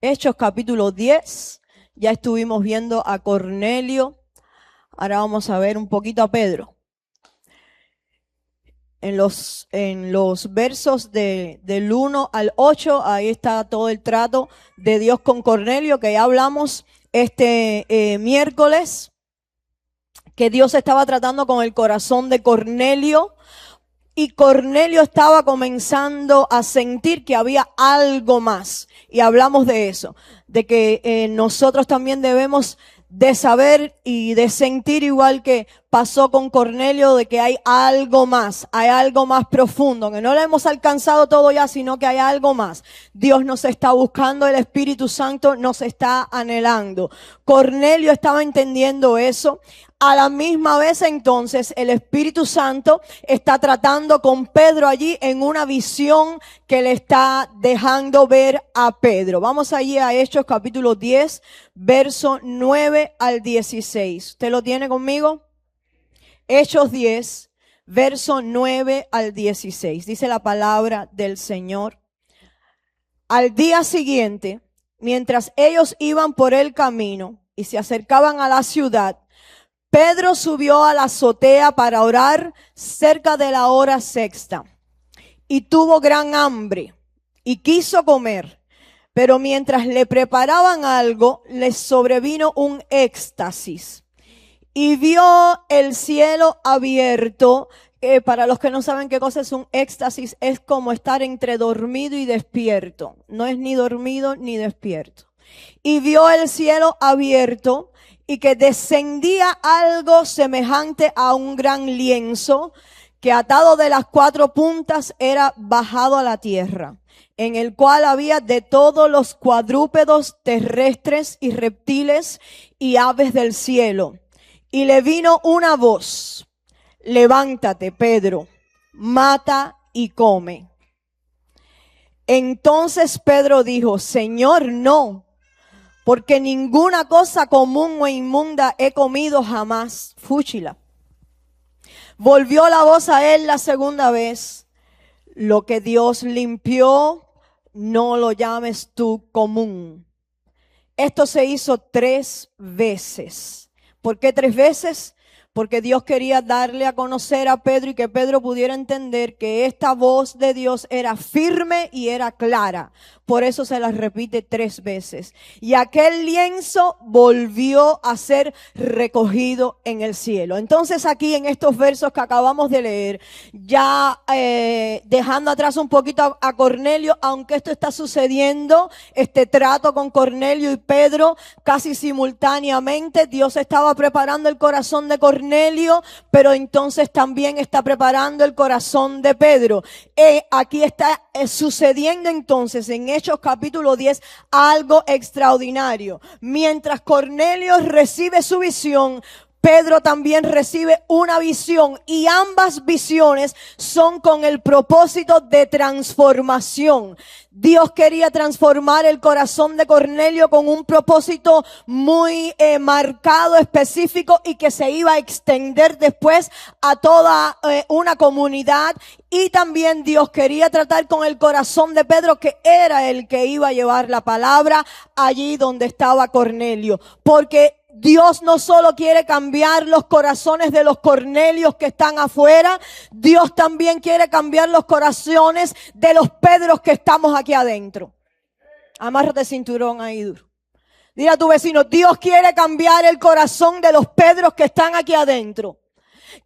Hechos capítulo 10, ya estuvimos viendo a Cornelio, ahora vamos a ver un poquito a Pedro. En los versos del 1 al 8, ahí está todo el trato de Dios con Cornelio, que ya hablamos este miércoles, que Dios estaba tratando con el corazón de Cornelio. Y Cornelio estaba comenzando a sentir que había algo más. Y hablamos de eso, de que nosotros también debemos de saber y de sentir igual que pasó con Cornelio, de que hay algo más profundo, que no lo hemos alcanzado todo ya, sino que hay algo más. Dios nos está buscando, el Espíritu Santo nos está anhelando. Cornelio estaba entendiendo eso. A la misma vez entonces el Espíritu Santo está tratando con Pedro allí en una visión que le está dejando ver a Pedro. Vamos allí a Hechos capítulo 10, verso 9 al 16. ¿Usted lo tiene conmigo? Hechos 10, verso 9 al 16. Dice la palabra del Señor. Al día siguiente, mientras ellos iban por el camino y se acercaban a la ciudad, Pedro subió a la azotea para orar cerca de la hora sexta y tuvo gran hambre y quiso comer, pero mientras le preparaban algo, les sobrevino un éxtasis y vio el cielo abierto. Para los que no saben qué cosa es un éxtasis, es como estar entre dormido y despierto, no es ni dormido ni despierto. Y vio el cielo abierto y que descendía algo semejante a un gran lienzo que atado de las cuatro puntas era bajado a la tierra, en el cual había de todos los cuadrúpedos terrestres y reptiles y aves del cielo. Y le vino una voz: levántate, Pedro, mata y come. Entonces Pedro dijo: Señor, no, porque ninguna cosa común o inmunda he comido jamás. Fúchila. Volvió la voz a él la segunda vez: lo que Dios limpió, no lo llames tú común. Esto se hizo 3 veces. ¿Por qué 3 veces? Porque Dios quería darle a conocer a Pedro y que Pedro pudiera entender que esta voz de Dios era firme y era clara. Por eso se la repite 3 veces. Y aquel lienzo volvió a ser recogido en el cielo. Entonces aquí en estos versos que acabamos de leer, ya dejando atrás un poquito a Cornelio, aunque esto está sucediendo, este trato con Cornelio y Pedro casi simultáneamente, Dios estaba preparando el corazón de Cornelio, pero entonces también está preparando el corazón de Pedro. Aquí está sucediendo entonces en Hechos capítulo 10 algo extraordinario. Mientras Cornelio recibe su visión, Pedro también recibe una visión, y ambas visiones son con el propósito de transformación. Dios quería transformar el corazón de Cornelio con un propósito muy marcado, específico, y que se iba a extender después a toda una comunidad. Y también Dios quería tratar con el corazón de Pedro, que era el que iba a llevar la palabra allí donde estaba Cornelio. Porque Dios no solo quiere cambiar los corazones de los Cornelios que están afuera, Dios también quiere cambiar los corazones de los Pedros que estamos aquí adentro. Amárrate cinturón ahí duro. Dile a tu vecino: Dios quiere cambiar el corazón de los Pedros que están aquí adentro,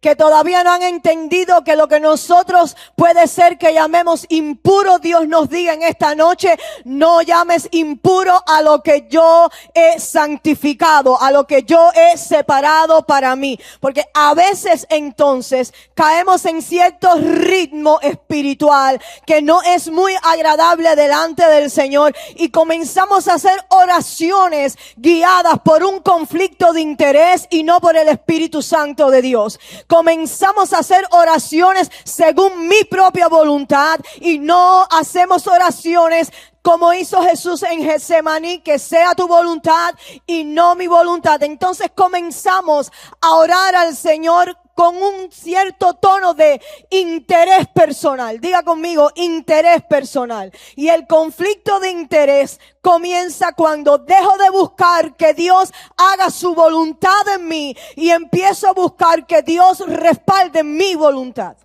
que todavía no han entendido que lo que nosotros puede ser que llamemos impuro, Dios nos diga en esta noche: no llames impuro a lo que yo he santificado, a lo que yo he separado para mí. Porque a veces entonces caemos en cierto ritmo espiritual que no es muy agradable delante del Señor, y comenzamos a hacer oraciones guiadas por un conflicto de interés y no por el Espíritu Santo de Dios. Comenzamos a hacer oraciones según mi propia voluntad y no hacemos oraciones como hizo Jesús en Getsemaní: que sea tu voluntad y no mi voluntad. Entonces comenzamos a orar al Señor con un cierto tono de interés personal. Diga conmigo, interés personal. Y el conflicto de interés comienza cuando dejo de buscar que Dios haga su voluntad en mí y empiezo a buscar que Dios respalde mi voluntad.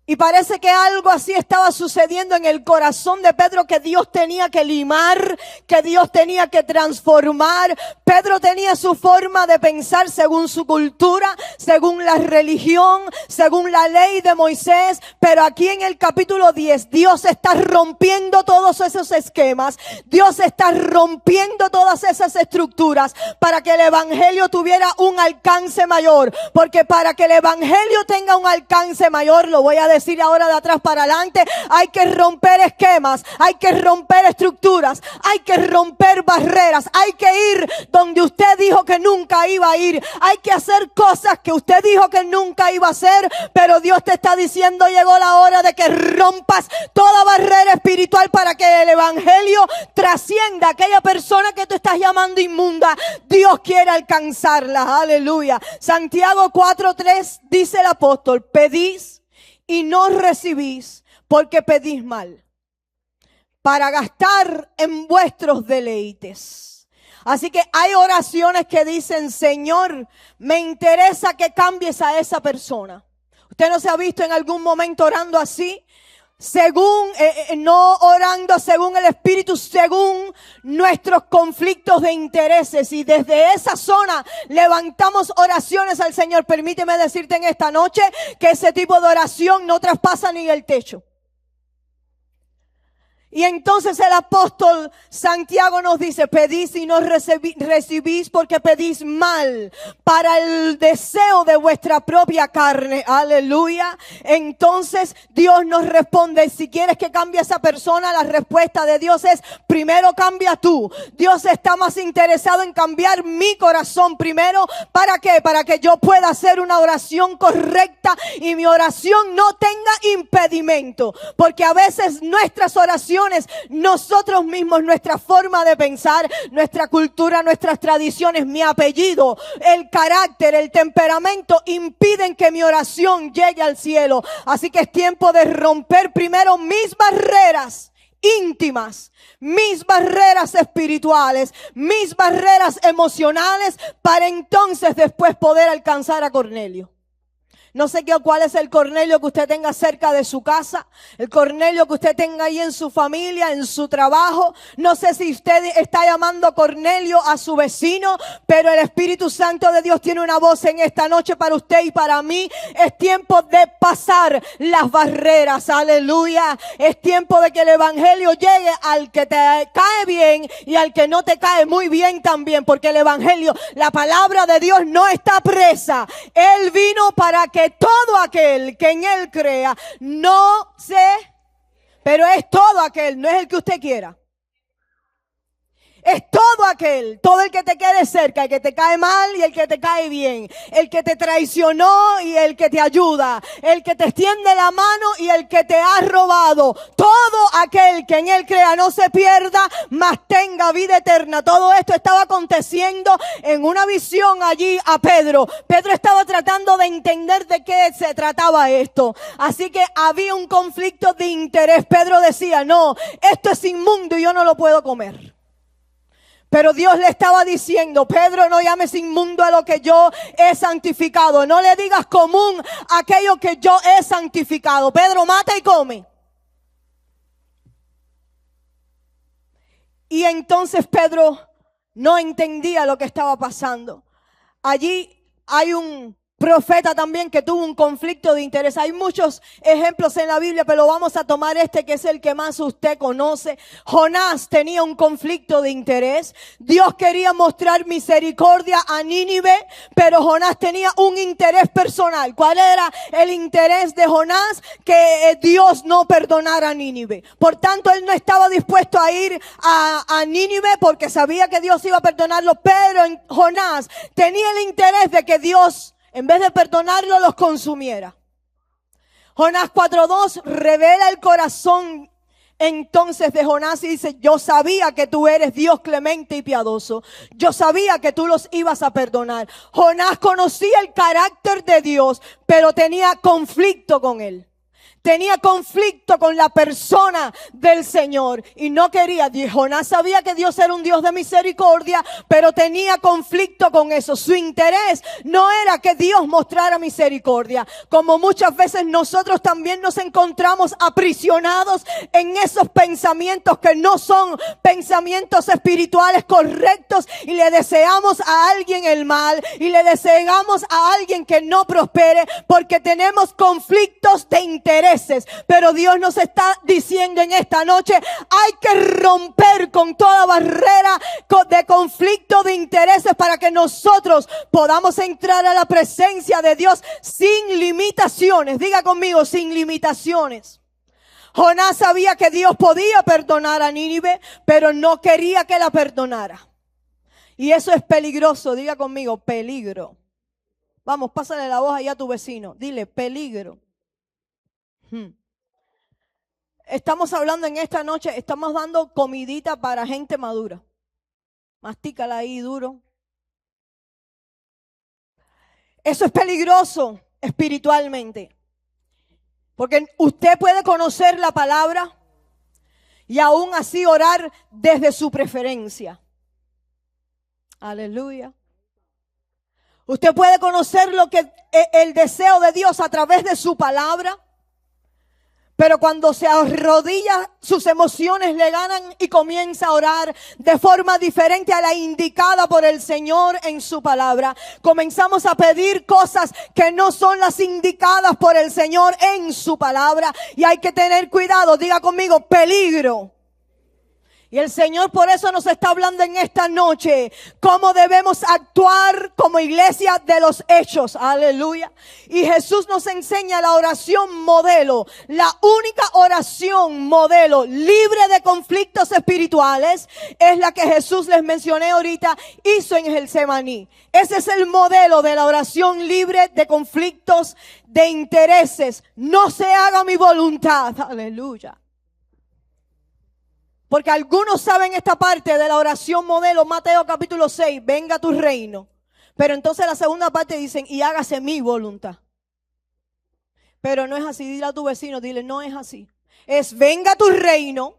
Y parece que algo así estaba sucediendo en el corazón de Pedro, que Dios tenía que limar, que Dios tenía que transformar. Pedro tenía su forma de pensar según su cultura, según la religión, según la ley de Moisés. Pero aquí en el capítulo 10, Dios está rompiendo todos esos esquemas. Dios está rompiendo todas esas estructuras para que el evangelio tuviera un alcance mayor. Porque para que el evangelio tenga un alcance mayor, lo voy a decir ahora de atrás para adelante, hay que romper esquemas, hay que romper estructuras, hay que romper barreras, hay que ir donde usted dijo que nunca iba a ir, hay que hacer cosas que usted dijo que nunca iba a hacer, pero Dios te está diciendo, llegó la hora de que rompas toda barrera espiritual para que el evangelio trascienda a aquella persona que tú estás llamando inmunda. Dios quiere alcanzarla, aleluya. Santiago 4:3 dice el apóstol, pedís y no recibís porque pedís mal, para gastar en vuestros deleites. Así que hay oraciones que dicen, Señor, me interesa que cambies a esa persona. ¿Usted no se ha visto en algún momento orando así? No orando según el Espíritu, según nuestros conflictos de intereses. Y desde esa zona levantamos oraciones al Señor. Permíteme decirte en esta noche que ese tipo de oración no traspasa ni el techo. Y entonces el apóstol Santiago nos dice, pedís y no recibís porque pedís mal para el deseo de vuestra propia carne. Aleluya. Entonces Dios nos responde, si quieres que cambie esa persona, la respuesta de Dios es, primero cambia tú. Dios está más interesado en cambiar mi corazón primero. ¿Para qué? Para que yo pueda hacer una oración correcta y mi oración no tenga impedimento. Porque a veces nuestras oraciones, nosotros mismos, nuestra forma de pensar, nuestra cultura, nuestras tradiciones, mi apellido, el carácter, el temperamento impiden que mi oración llegue al cielo. Así que es tiempo de romper primero mis barreras íntimas, mis barreras espirituales, mis barreras emocionales, para entonces después poder alcanzar a Cornelio. No sé cuál es el Cornelio que usted tenga cerca de su casa, el Cornelio que usted tenga ahí en su familia, en su trabajo. No sé si usted está llamando Cornelio a su vecino, pero el Espíritu Santo de Dios tiene una voz en esta noche para usted y para mí. Es tiempo de pasar las barreras, aleluya. Es tiempo de que el evangelio llegue al que te cae bien y al que no te cae muy bien también, porque el evangelio, la palabra de Dios no está presa. Él vino para que todo aquel que en él crea, no sé, pero es todo aquel, no es el que usted quiera. Es todo aquel, todo el que te quede cerca, el que te cae mal y el que te cae bien, el que te traicionó y el que te ayuda, el que te extiende la mano y el que te ha robado. Todo aquel que en él crea no se pierda, mas tenga vida eterna. Todo esto estaba aconteciendo en una visión allí a Pedro. Pedro estaba tratando de entender de qué se trataba esto. Así que había un conflicto de interés. Pedro decía, no, esto es inmundo y yo no lo puedo comer. Pero Dios le estaba diciendo, Pedro, no llames inmundo a lo que yo he santificado. No le digas común a aquello que yo he santificado. Pedro, mata y come. Y entonces Pedro no entendía lo que estaba pasando. Allí hay un profeta también que tuvo un conflicto de interés. Hay muchos ejemplos en la Biblia, pero vamos a tomar este que es el que más usted conoce. Jonás tenía un conflicto de interés. Dios quería mostrar misericordia a Nínive, pero Jonás tenía un interés personal. ¿Cuál era el interés de Jonás? Que Dios no perdonara a Nínive. Por tanto, él no estaba dispuesto a ir a Nínive porque sabía que Dios iba a perdonarlo, pero Jonás tenía el interés de que Dios, en vez de perdonarlo, los consumiera. Jonás 4:2 revela el corazón entonces de Jonás y dice, yo sabía que tú eres Dios clemente y piadoso. Yo sabía que tú los ibas a perdonar. Jonás conocía el carácter de Dios, pero tenía conflicto con él. Tenía conflicto con la persona del Señor y no quería. Jonás sabía que Dios era un Dios de misericordia, pero tenía conflicto con eso. Su interés no era que Dios mostrara misericordia. Como muchas veces nosotros también nos encontramos aprisionados en esos pensamientos que no son pensamientos espirituales correctos y le deseamos a alguien el mal y le deseamos a alguien que no prospere porque tenemos conflictos de interés. Pero Dios nos está diciendo en esta noche, hay que romper con toda barrera de conflicto de intereses para que nosotros podamos entrar a la presencia de Dios sin limitaciones. Diga conmigo, sin limitaciones. Jonás sabía que Dios podía perdonar a Nínive, pero no quería que la perdonara. Y eso es peligroso. Diga conmigo, peligro. Vamos, pásale la voz ahí a tu vecino. Dile, peligro. Estamos hablando en esta noche, estamos dando comidita para gente madura. Mastícala ahí duro. Eso es peligroso espiritualmente. Porque usted puede conocer la palabra y aún así orar desde su preferencia. Aleluya. Usted puede conocer lo que el deseo de Dios a través de su palabra. Pero cuando se arrodilla, sus emociones le ganan y comienza a orar de forma diferente a la indicada por el Señor en su palabra. Comenzamos a pedir cosas que no son las indicadas por el Señor en su palabra. Y hay que tener cuidado, diga conmigo, peligro. Y el Señor por eso nos está hablando en esta noche cómo debemos actuar como iglesia de los hechos. Aleluya. Y Jesús nos enseña la oración modelo. La única oración modelo libre de conflictos espirituales es la que Jesús, les mencioné ahorita, hizo en Getsemaní. Ese es el modelo de la oración libre de conflictos de intereses. No se haga mi voluntad. Aleluya. Porque algunos saben esta parte de la oración modelo, Mateo capítulo 6, venga tu reino. Pero entonces la segunda parte dicen, y hágase mi voluntad. Pero no es así, dile a tu vecino, dile, no es así. Es venga tu reino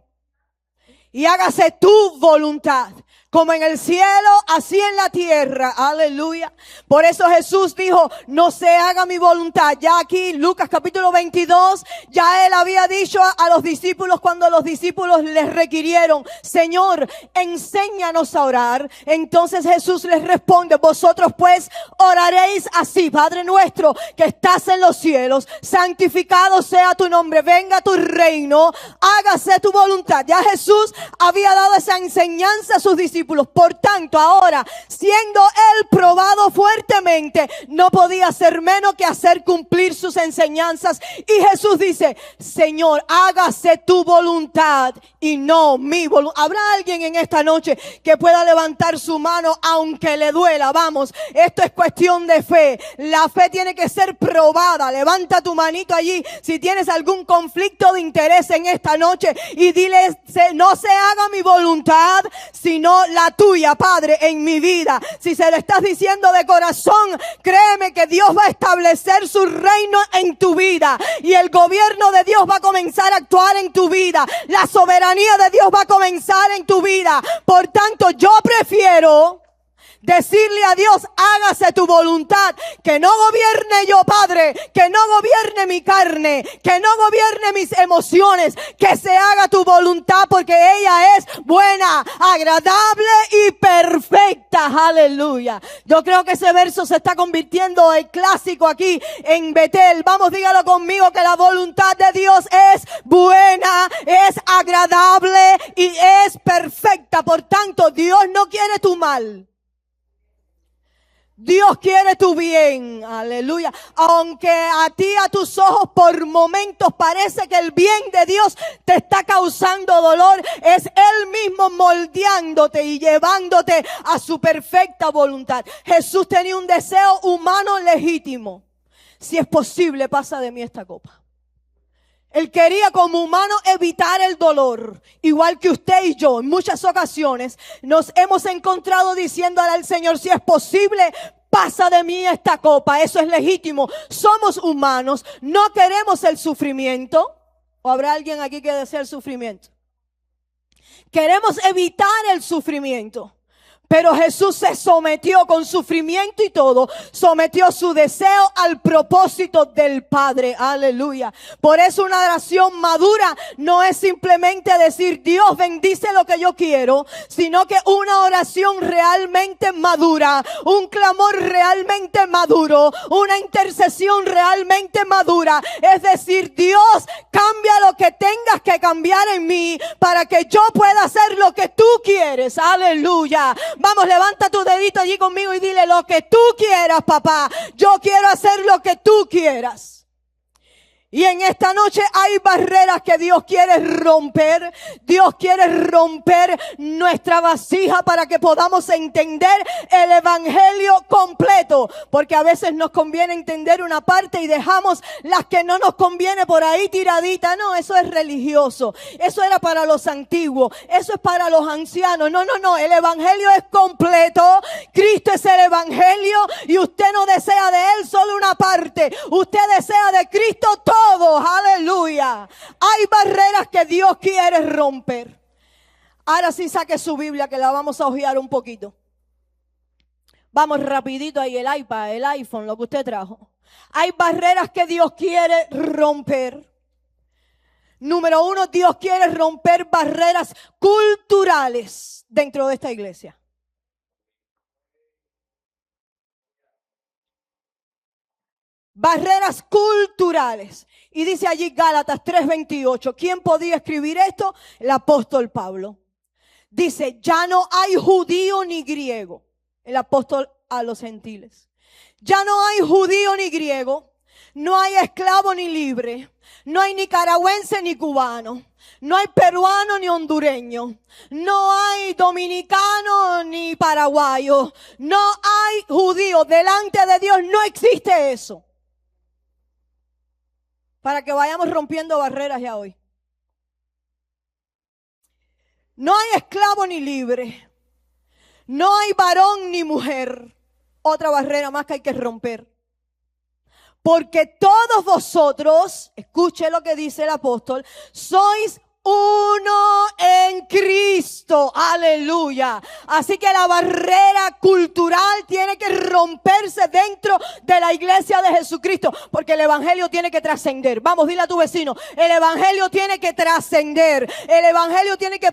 y hágase tu voluntad. Como en el cielo, así en la tierra. Aleluya. Por eso Jesús dijo, no se haga mi voluntad. Ya aquí, Lucas capítulo 22, ya él había dicho a los discípulos cuando los discípulos les requirieron, Señor, enséñanos a orar. Entonces Jesús les responde, vosotros pues oraréis así, Padre nuestro que estás en los cielos, santificado sea tu nombre, venga tu reino, hágase tu voluntad. Ya Jesús había dado esa enseñanza a sus discípulos. Por tanto, ahora, siendo él probado fuertemente, no podía hacer menos que hacer cumplir sus enseñanzas. Y Jesús dice, Señor, hágase tu voluntad y no mi voluntad. ¿Habrá alguien en esta noche que pueda levantar su mano aunque le duela? Vamos, esto es cuestión de fe. La fe tiene que ser probada. Levanta tu manito allí si tienes algún conflicto de interés en esta noche y dile, no se haga mi voluntad, sino la tuya, Padre, en mi vida. Si se lo estás diciendo de corazón, créeme que Dios va a establecer su reino en tu vida y el gobierno de Dios va a comenzar a actuar en tu vida. La soberanía de Dios va a comenzar en tu vida. Por tanto, yo prefiero decirle a Dios, hágase tu voluntad, que no gobierne yo, Padre, que no gobierne mi carne, que no gobierne mis emociones, que se haga tu voluntad porque ella es buena, agradable y perfecta. Aleluya. Yo creo que ese verso se está convirtiendo en clásico aquí en Betel. Vamos, dígalo conmigo, que la voluntad de Dios es buena, es agradable y es perfecta. Por tanto, Dios no quiere tu mal. Dios quiere tu bien, aleluya. Aunque a ti, a tus ojos, por momentos parece que el bien de Dios te está causando dolor, es Él mismo moldeándote y llevándote a su perfecta voluntad. Jesús tenía un deseo humano legítimo. Si es posible, pasa de mí esta copa. Él quería como humano evitar el dolor, igual que usted y yo. En muchas ocasiones nos hemos encontrado diciéndole al Señor, si es posible, pasa de mí esta copa. Eso es legítimo. Somos humanos, no queremos el sufrimiento. ¿O habrá alguien aquí que desea el sufrimiento? Queremos evitar el sufrimiento. Pero Jesús se sometió con sufrimiento y todo, sometió su deseo al propósito del Padre. Aleluya. Por eso una oración madura no es simplemente decir Dios bendice lo que yo quiero, sino que una oración realmente madura, un clamor realmente maduro, una intercesión realmente madura. Es decir, Dios, cambia lo que tengas que cambiar en mí para que yo pueda hacer lo que tú quieres. Aleluya. Vamos, levanta tu dedito allí conmigo y dile lo que tú quieras, papá. Yo quiero hacer lo que tú quieras. Y en esta noche hay barreras que Dios quiere romper. Dios quiere romper nuestra vasija para que podamos entender el evangelio completo. Porque a veces nos conviene entender una parte y dejamos las que no nos conviene por ahí tiradita. No, eso es religioso. Eso era para los antiguos. Eso es para los ancianos. No. El evangelio es completo. Cristo es el evangelio y usted no desea de él solo una parte. Usted desea de Cristo todo. Aleluya. Hay barreras que Dios quiere romper. Ahora sí saque su Biblia que la vamos a hojear un poquito. Vamos rapidito ahí, el iPad, el iPhone, lo que usted trajo. Hay barreras que Dios quiere romper. Número 1, Dios quiere romper barreras culturales dentro de esta iglesia. Barreras culturales. Y dice allí Gálatas 3:28. ¿Quién podía escribir esto? El apóstol Pablo. Dice, ya no hay judío ni griego. El apóstol a los gentiles. Ya no hay judío ni griego. No hay esclavo ni libre. No hay nicaragüense ni cubano. No hay peruano ni hondureño. No hay dominicano ni paraguayo. No hay judío. Delante de Dios no existe eso. Para que vayamos rompiendo barreras ya hoy. No hay esclavo ni libre. No hay varón ni mujer. Otra barrera más que hay que romper. Porque todos vosotros, escuche lo que dice el apóstol, sois uno en Cristo. Aleluya. Así que la barrera cultural tiene que romperse dentro de la iglesia de Jesucristo. Porque el evangelio tiene que trascender. Vamos, dile a tu vecino. El evangelio tiene que trascender. El evangelio tiene que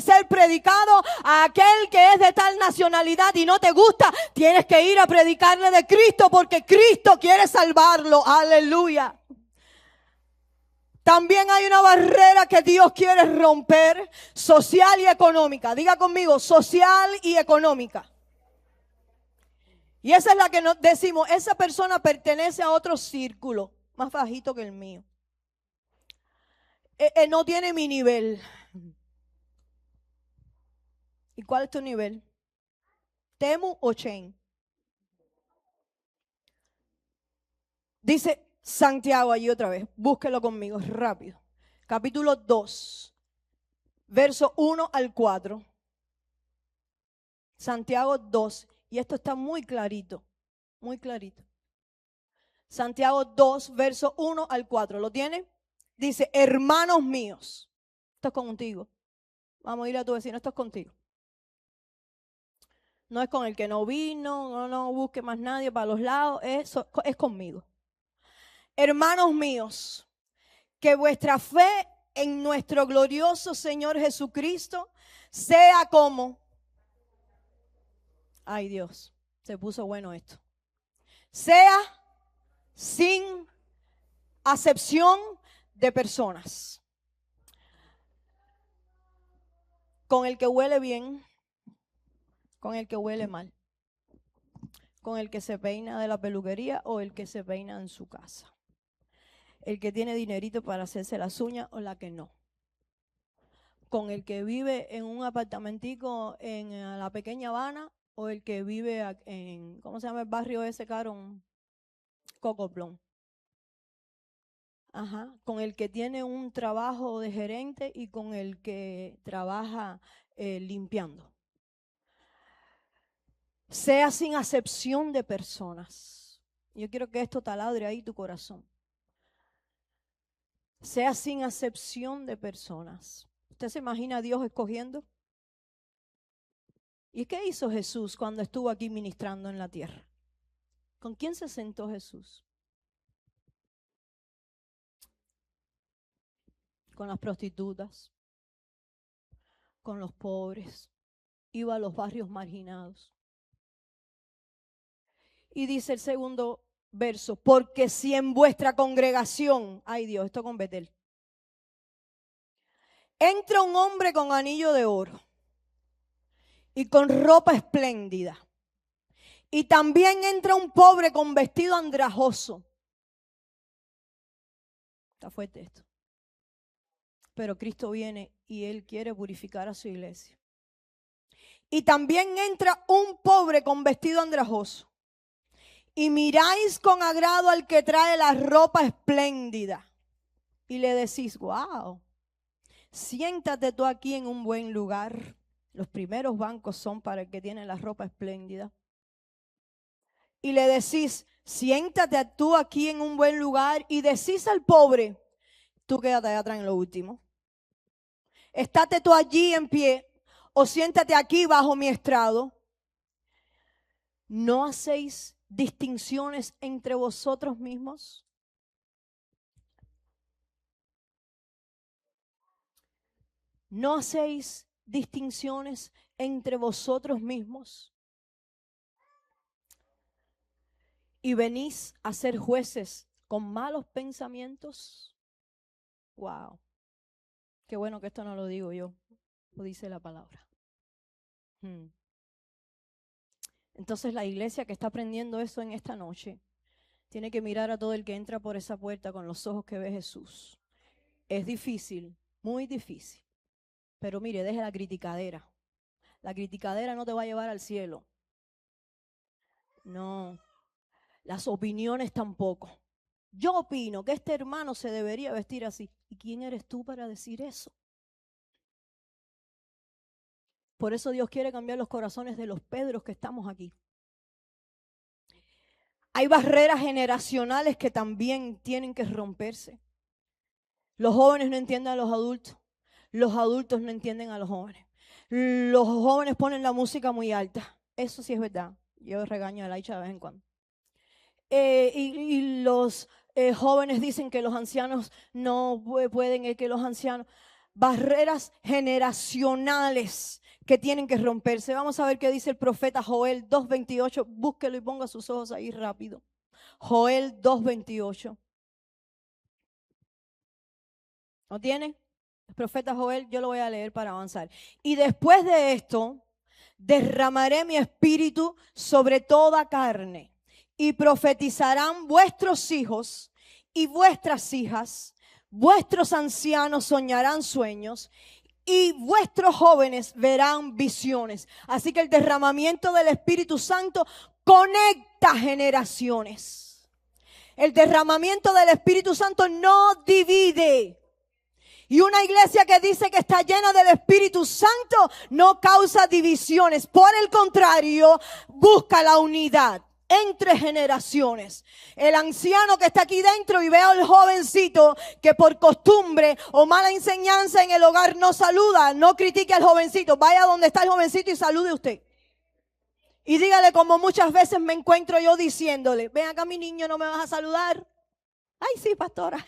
ser predicado a aquel que es de tal nacionalidad y no te gusta. Tienes que ir a predicarle de Cristo porque Cristo quiere salvarlo. Aleluya. También hay una barrera que Dios quiere romper, social y económica. Diga conmigo, social y económica. Y esa es la que nos decimos, esa persona pertenece a otro círculo, más bajito que el mío. No tiene mi nivel. ¿Y cuál es tu nivel? ¿Temu o Chen? Dice Santiago allí otra vez, búsquelo conmigo rápido. Capítulo 2, verso 1 al 4. Santiago 2, y esto está muy clarito, muy clarito. Santiago 2, verso 1 al 4, ¿lo tiene? Dice, hermanos míos, esto es contigo. Vamos a ir a tu vecino, esto es contigo. No es con el que no vino, no busque más nadie para los lados, eso es conmigo. Hermanos míos, que vuestra fe en nuestro glorioso Señor Jesucristo sea como... Ay Dios, se puso bueno esto. Sea sin acepción de personas. Con el que huele bien, con el que huele mal. Con el que se peina de la peluquería o el que se peina en su casa. El que tiene dinerito para hacerse las uñas o la que no. Con el que vive en un apartamentico en la pequeña Habana o el que vive en, ¿cómo se llama el barrio ese caro? Cocoplón. Ajá, con el que tiene un trabajo de gerente y con el que trabaja limpiando. Sea sin acepción de personas. Yo quiero que esto taladre ahí tu corazón. Sea sin acepción de personas. ¿Usted se imagina a Dios escogiendo? ¿Y qué hizo Jesús cuando estuvo aquí ministrando en la tierra? ¿Con quién se sentó Jesús? Con las prostitutas, con los pobres, iba a los barrios marginados. Y dice el segundo verso, porque si en vuestra congregación, ay Dios, esto con Betel, entra un hombre con anillo de oro y con ropa espléndida, y también entra un pobre con vestido andrajoso. Está fuerte esto. Pero Cristo viene y Él quiere purificar a su iglesia. Y también entra un pobre con vestido andrajoso. Y miráis con agrado al que trae la ropa espléndida. Y le decís, wow, siéntate tú aquí en un buen lugar. Los primeros bancos son para el que tiene la ropa espléndida. Y le decís, siéntate tú aquí en un buen lugar. Y decís al pobre, tú quédate allá atrás en lo último. Estate tú allí en pie o siéntate aquí bajo mi estrado. ¿No hacéis distinciones entre vosotros mismos? ¿No hacéis distinciones entre vosotros mismos? Y venís a ser jueces con malos pensamientos. Wow. Qué bueno que esto no lo digo yo, lo dice la palabra. Entonces la iglesia que está aprendiendo eso en esta noche tiene que mirar a todo el que entra por esa puerta con los ojos que ve Jesús. Es difícil, muy difícil. Pero mire, deje la criticadera. La criticadera no te va a llevar al cielo. No, las opiniones tampoco. Yo opino que este hermano se debería vestir así. ¿Y quién eres tú para decir eso? Por eso Dios quiere cambiar los corazones de los Pedros que estamos aquí. Hay barreras generacionales que también tienen que romperse. Los jóvenes no entienden a los adultos. Los adultos no entienden a los jóvenes. Los jóvenes ponen la música muy alta. Eso sí es verdad. Yo regaño a Laicha de vez en cuando. Y los jóvenes dicen que los ancianos no pueden, que los ancianos... Barreras generacionales que tienen que romperse. Vamos a ver qué dice el profeta Joel 2:28. Búsquelo y ponga sus ojos ahí rápido. Joel 2:28. ¿No tiene? El profeta Joel, yo lo voy a leer para avanzar. Y después de esto, derramaré mi espíritu sobre toda carne y profetizarán vuestros hijos y vuestras hijas, vuestros ancianos soñarán sueños y vuestros jóvenes verán visiones. Así que el derramamiento del Espíritu Santo conecta generaciones. El derramamiento del Espíritu Santo no divide. Y una iglesia que dice que está llena del Espíritu Santo no causa divisiones. Por el contrario, busca la unidad entre generaciones. El anciano que está aquí dentro y veo al jovencito que por costumbre o mala enseñanza en el hogar no saluda, no critique al jovencito. Vaya donde está el jovencito y salude usted. Y dígale como muchas veces me encuentro yo diciéndole, ven acá mi niño, ¿no me vas a saludar? Ay, sí, pastora.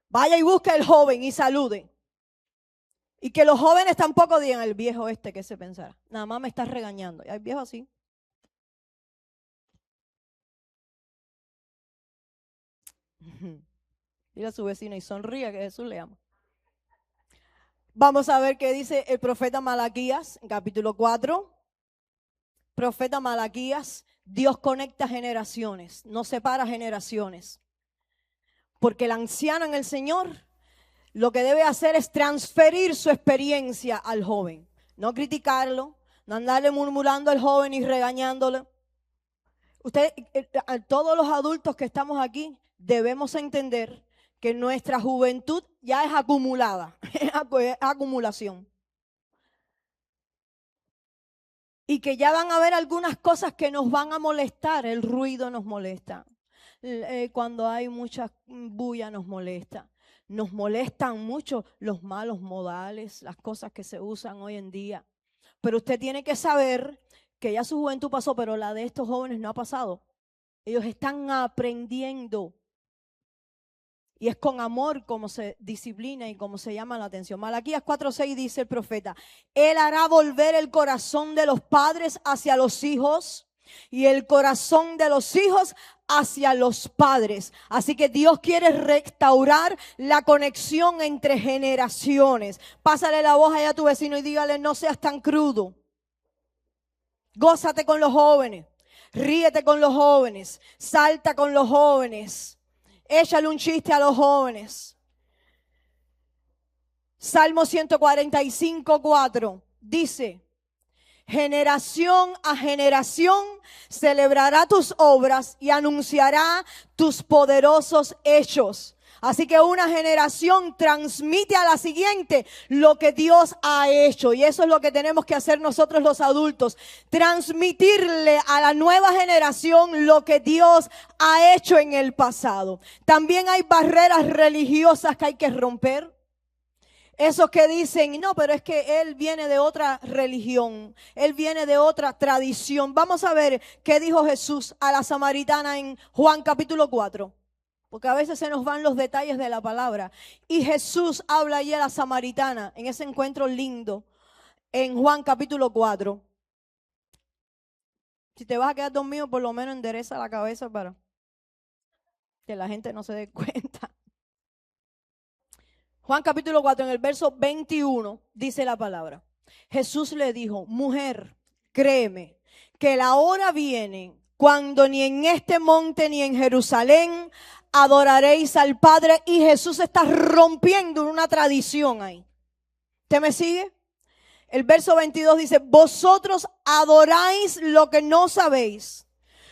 Vaya y busque al joven y salude. Y que los jóvenes tampoco digan, el viejo este que se pensará. Nada más me está regañando. Hay viejos así. Dile a su vecino y sonríe que Jesús le ama. Vamos a ver qué dice el profeta Malaquías en capítulo 4. Profeta Malaquías, Dios conecta generaciones, no separa generaciones. Porque el anciano en el Señor lo que debe hacer es transferir su experiencia al joven. No criticarlo, no andarle murmurando al joven y regañándolo. Usted, todos los adultos que estamos aquí, debemos entender que nuestra juventud ya es acumulada, es acumulación. Y que ya van a haber algunas cosas que nos van a molestar. El ruido nos molesta. Cuando hay mucha bulla nos molesta. Nos molestan mucho los malos modales, las cosas que se usan hoy en día. Pero usted tiene que saber que ya su juventud pasó, pero la de estos jóvenes no ha pasado. Ellos están aprendiendo. Y es con amor como se disciplina y como se llama la atención. Malaquías 4:6 dice el profeta: Él hará volver el corazón de los padres hacia los hijos y el corazón de los hijos hacia los padres. Así que Dios quiere restaurar la conexión entre generaciones. Pásale la voz allá a tu vecino y dígale: no seas tan crudo. Gózate con los jóvenes, ríete con los jóvenes, salta con los jóvenes. Échale un chiste a los jóvenes. Salmo 145:4 dice: generación a generación celebrará tus obras y anunciará tus poderosos hechos. Así que una generación transmite a la siguiente lo que Dios ha hecho. Y eso es lo que tenemos que hacer nosotros los adultos. Transmitirle a la nueva generación lo que Dios ha hecho en el pasado. También hay barreras religiosas que hay que romper. Esos que dicen: no, pero es que él viene de otra religión, él viene de otra tradición. Vamos a ver qué dijo Jesús a la samaritana en Juan capítulo 4. Porque a veces se nos van los detalles de la palabra. Y Jesús habla allí a la samaritana en ese encuentro lindo en Juan capítulo 4. Si te vas a quedar dormido, por lo menos endereza la cabeza para que la gente no se dé cuenta. Juan capítulo 4, en el verso 21, dice la palabra: Jesús le dijo: mujer, créeme que la hora viene cuando ni en este monte ni en Jerusalén adoraréis al Padre. Y Jesús está rompiendo una tradición ahí. ¿Usted me sigue? El verso 22 dice: vosotros adoráis lo que no sabéis.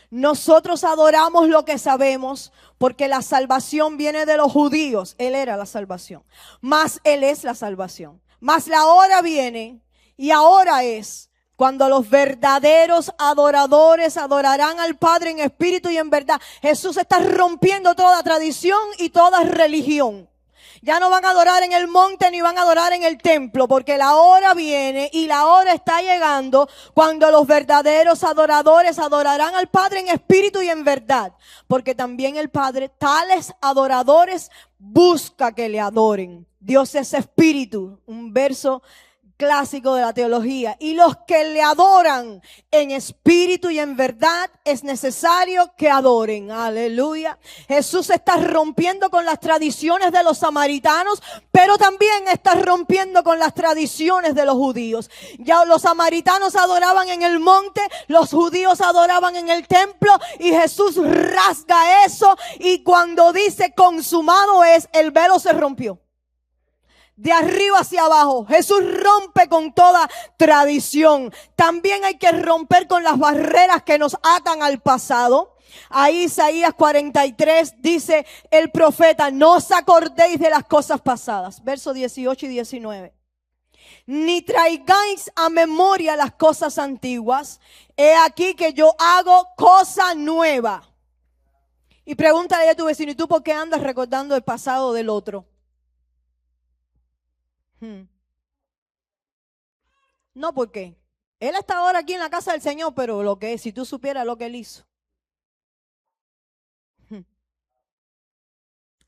Nosotros adoramos lo que sabemos, porque la salvación viene de los judíos. Él era la salvación, mas Él es la salvación. Mas la hora viene y ahora es cuando los verdaderos adoradores adorarán al Padre en espíritu y en verdad. Jesús está rompiendo toda tradición y toda religión. Ya no van a adorar en el monte ni van a adorar en el templo, porque la hora viene y la hora está llegando cuando los verdaderos adoradores adorarán al Padre en espíritu y en verdad. Porque también el Padre, tales adoradores, busca que le adoren. Dios es espíritu, un verso clásico de la teología. Y los que le adoran en espíritu y en verdad es necesario que adoren. Aleluya. Jesús está rompiendo con las tradiciones de los samaritanos, pero también está rompiendo con las tradiciones de los judíos. Ya los samaritanos adoraban en el monte, los judíos adoraban en el templo, y Jesús rasga eso, y cuando dice consumado es, el velo se rompió. De arriba hacia abajo, Jesús rompe con toda tradición. También hay que romper con las barreras que nos atan al pasado. Ahí Isaías 43 dice el profeta: no os acordéis de las cosas pasadas. Versos 18 y 19. Ni traigáis a memoria las cosas antiguas. He aquí que yo hago cosa nueva. Y pregúntale a tu vecino: ¿y tú por qué andas recordando el pasado del otro? No, porque él está ahora aquí en la casa del Señor, pero lo que es, si tú supieras lo que él hizo.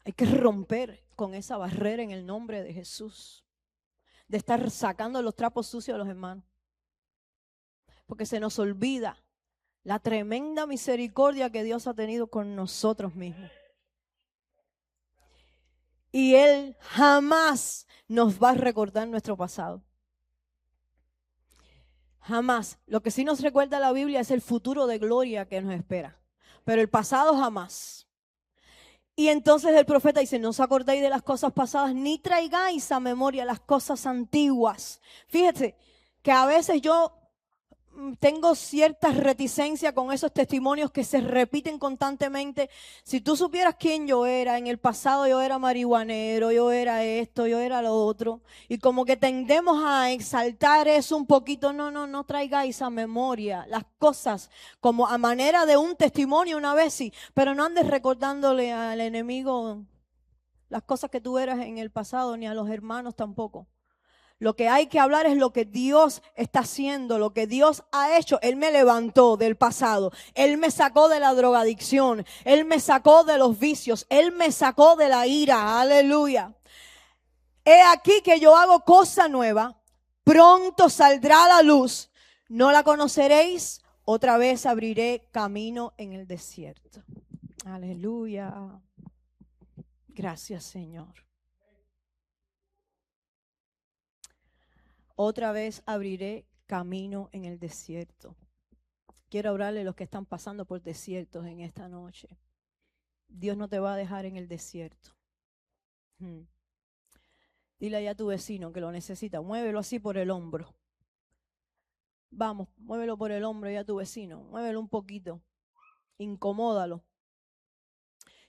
Hay que romper con esa barrera en el nombre de Jesús, de estar sacando los trapos sucios a los hermanos, porque se nos olvida la tremenda misericordia que Dios ha tenido con nosotros mismos. Y Él jamás nos va a recordar nuestro pasado. Jamás. Lo que sí nos recuerda la Biblia es el futuro de gloria que nos espera. Pero el pasado jamás. Y entonces el profeta dice: no os acordéis de las cosas pasadas, ni traigáis a memoria las cosas antiguas. Fíjate que a veces yo tengo cierta reticencia con esos testimonios que se repiten constantemente. Si tú supieras quién yo era, en el pasado yo era marihuanero, yo era esto, yo era lo otro. Y como que tendemos a exaltar eso un poquito. No traigáis a memoria las cosas como a manera de un testimonio una vez sí, pero no andes recordándole al enemigo las cosas que tú eras en el pasado, ni a los hermanos tampoco. Lo que hay que hablar es lo que Dios está haciendo, lo que Dios ha hecho. Él me levantó del pasado. Él me sacó de la drogadicción. Él me sacó de los vicios. Él me sacó de la ira. Aleluya. He aquí que yo hago cosa nueva. Pronto saldrá la luz. No la conoceréis. Otra vez abriré camino en el desierto. Aleluya. Gracias, Señor. Otra vez abriré camino en el desierto. Quiero hablarle a los que están pasando por desiertos en esta noche. Dios no te va a dejar en el desierto. Dile allá a tu vecino que lo necesita. Muévelo así por el hombro. Vamos, muévelo por el hombro ya a tu vecino. Muévelo un poquito. Incomódalo.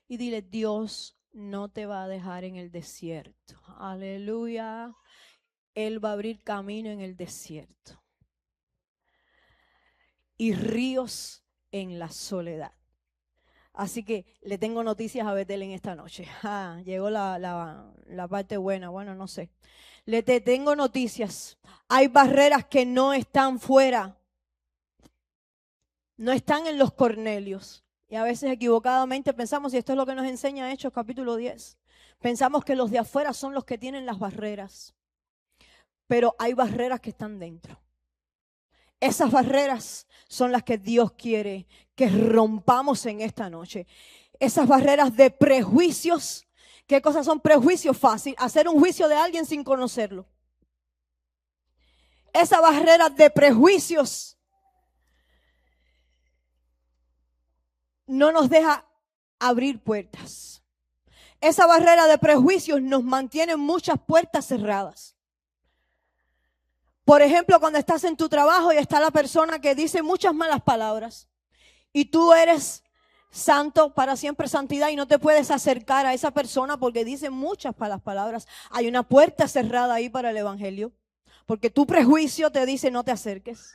Y dile, Dios no te va a dejar en el desierto. Aleluya. Él va a abrir camino en el desierto. Y ríos en la soledad. Así que le tengo noticias a Betel en esta noche. Llegó la parte buena, bueno, no sé. Te tengo noticias. Hay barreras que no están fuera. No están en los Cornelios. Y a veces equivocadamente pensamos, y esto es lo que nos enseña Hechos capítulo 10, pensamos que los de afuera son los que tienen las barreras. Pero hay barreras que están dentro. Esas barreras son las que Dios quiere que rompamos en esta noche. Esas barreras de prejuicios. ¿Qué cosas son prejuicios? Fácil, hacer un juicio de alguien sin conocerlo. Esa barrera de prejuicios no nos deja abrir puertas. Esa barrera de prejuicios nos mantiene muchas puertas cerradas. Por ejemplo, cuando estás en tu trabajo y está la persona que dice muchas malas palabras y tú eres santo, para siempre santidad, y no te puedes acercar a esa persona porque dice muchas malas palabras. Hay una puerta cerrada ahí para el evangelio porque tu prejuicio te dice no te acerques.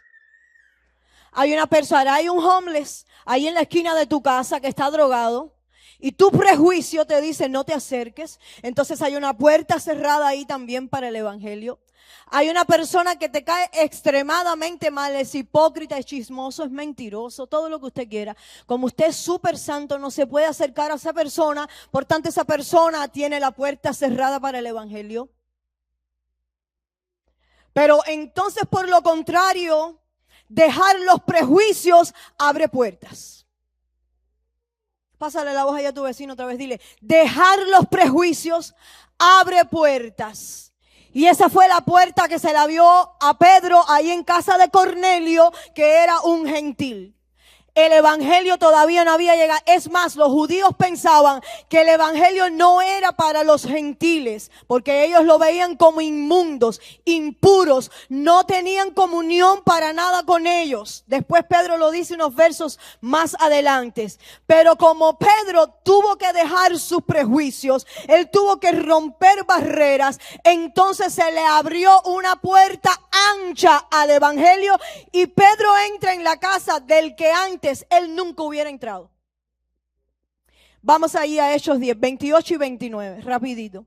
Hay una persona, hay un homeless ahí en la esquina de tu casa que está drogado y tu prejuicio te dice no te acerques. Entonces hay una puerta cerrada ahí también para el evangelio. Hay una persona que te cae extremadamente mal, es hipócrita, es chismoso, es mentiroso, todo lo que usted quiera. Como usted es súper santo, no se puede acercar a esa persona, por tanto esa persona tiene la puerta cerrada para el evangelio. Pero entonces, por lo contrario, dejar los prejuicios abre puertas. Pásale la voz allá a tu vecino otra vez, dile, dejar los prejuicios abre puertas. Y esa fue la puerta que se la vio a Pedro ahí en casa de Cornelio, que era un gentil. El evangelio todavía no había llegado. Es más, los judíos pensaban que el evangelio no era para los gentiles, porque ellos lo veían como inmundos, impuros, no tenían comunión para nada con ellos. Después Pedro lo dice unos versos más adelante. Pero como Pedro tuvo que dejar sus prejuicios, él tuvo que romper barreras, entonces se le abrió una puerta ancha al evangelio y Pedro entra en la casa del que antes él nunca hubiera entrado. Vamos ahí a Hechos 10, 28 y 29, rapidito.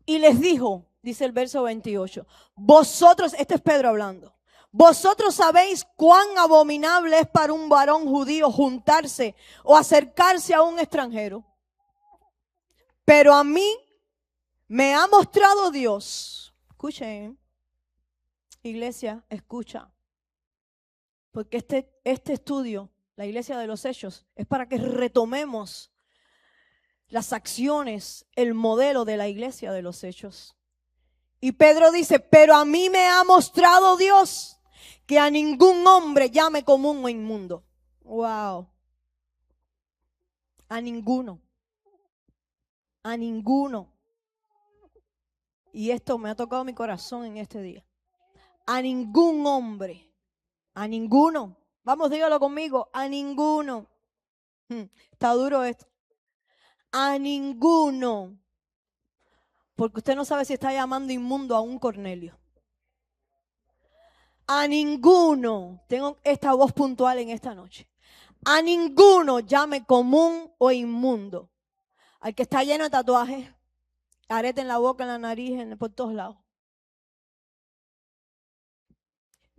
Y les dijo, dice el verso 28, vosotros, este es Pedro hablando, vosotros sabéis cuán abominable es para un varón judío juntarse o acercarse a un extranjero. Pero a mí me ha mostrado Dios. Escuchen, iglesia, escucha. Porque este estudio, la iglesia de los hechos, es para que retomemos las acciones, el modelo de la iglesia de los hechos. Y Pedro dice, pero a mí me ha mostrado Dios que a ningún hombre llame común o inmundo. Wow. A ninguno. A ninguno. Y esto me ha tocado mi corazón en este día. a ningún hombre, a ninguno. Vamos, dígalo conmigo, a ninguno. Está duro esto. A ninguno. Porque usted no sabe si está llamando inmundo a un Cornelio. A ninguno. Tengo esta voz puntual en esta noche. A ninguno llame común o inmundo. Al que está lleno de tatuajes, arete en la boca, en la nariz, por todos lados.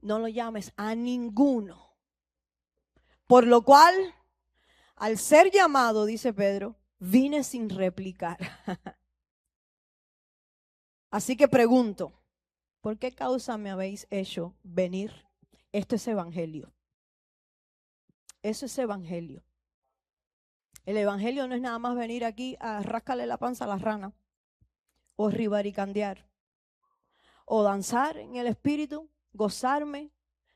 No lo llames a ninguno. Por lo cual, al ser llamado, dice Pedro, vine sin replicar. Así que pregunto, ¿por qué causa me habéis hecho venir? Esto es evangelio. Eso es evangelio. El evangelio no es nada más venir aquí a rascarle la panza a la rana, o ribaricandear, o danzar en el espíritu, gozarme,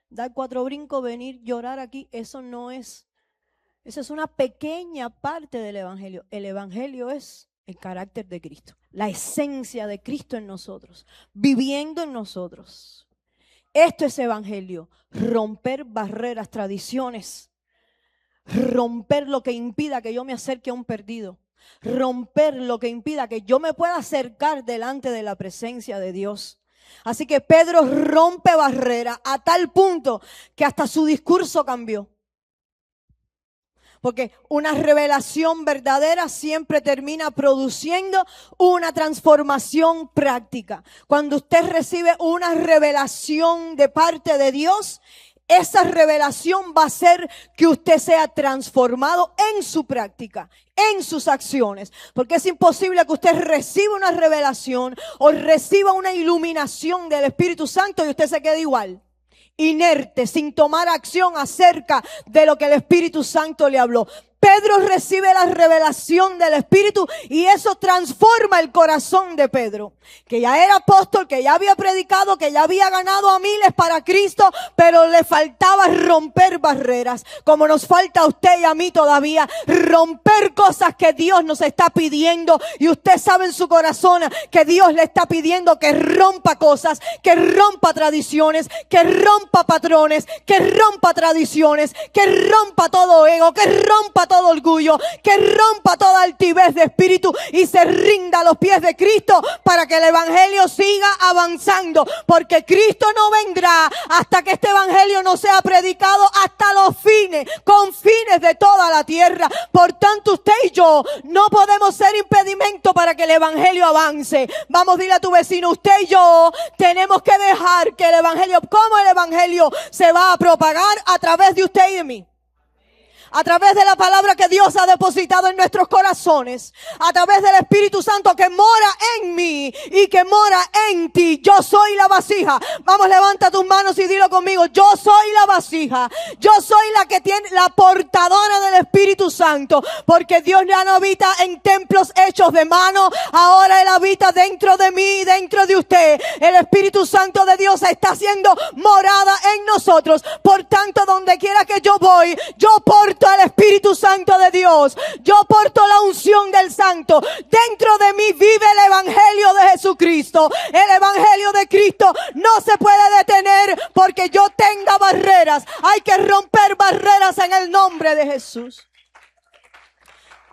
dar 4 brincos, venir, llorar aquí. Eso no es, eso es una pequeña parte del evangelio. El evangelio es el carácter de Cristo, la esencia de Cristo en nosotros, viviendo en nosotros. Esto es evangelio, romper barreras, tradiciones, romper lo que impida que yo me acerque a un perdido, romper lo que impida que yo me pueda acercar delante de la presencia de Dios. Así que Pedro rompe barreras a tal punto que hasta su discurso cambió. Porque una revelación verdadera siempre termina produciendo una transformación práctica. Cuando usted recibe una revelación de parte de Dios, esa revelación va a hacer que usted sea transformado en su práctica, en sus acciones. Porque es imposible que usted reciba una revelación o reciba una iluminación del Espíritu Santo y usted se quede igual, inerte, sin tomar acción acerca de lo que el Espíritu Santo le habló. Pedro recibe la revelación del Espíritu y eso transforma el corazón de Pedro, que ya era apóstol, que ya había predicado, que ya había ganado a miles para Cristo, pero le faltaba romper barreras, como nos falta a usted y a mí todavía, romper cosas que Dios nos está pidiendo. Y usted sabe en su corazón que Dios le está pidiendo que rompa cosas, que rompa tradiciones, que rompa patrones, que rompa tradiciones, que rompa todo ego, que rompa todo orgullo, que rompa toda altivez de espíritu y se rinda a los pies de Cristo para que el evangelio siga avanzando, porque Cristo no vendrá hasta que este evangelio no sea predicado hasta los confines de toda la tierra. Por tanto, usted y yo no podemos ser impedimento para que el evangelio avance. Vamos, dile a tu vecino, usted y yo tenemos que dejar que el evangelio, ¿cómo el evangelio se va a propagar? A través de usted y de mí. A través de la palabra que Dios ha depositado en nuestros corazones, a través del Espíritu Santo que mora en mí y que mora en ti. Yo soy la vasija. Vamos, levanta tus manos y dilo conmigo. Yo soy la vasija. Yo soy la que tiene, la portadora del Espíritu Santo, porque Dios ya no habita en templos hechos de mano. Ahora Él habita dentro de mí y dentro de usted. El Espíritu Santo de Dios está haciendo morada en nosotros. Por tanto, donde quiera que yo voy, yo porto al Espíritu Santo de Dios. Yo porto la unción del Santo. Dentro de mí vive el Evangelio de Jesucristo. El Evangelio de Cristo no se puede detener porque yo tenga barreras. Hay que romper barreras en el nombre de Jesús.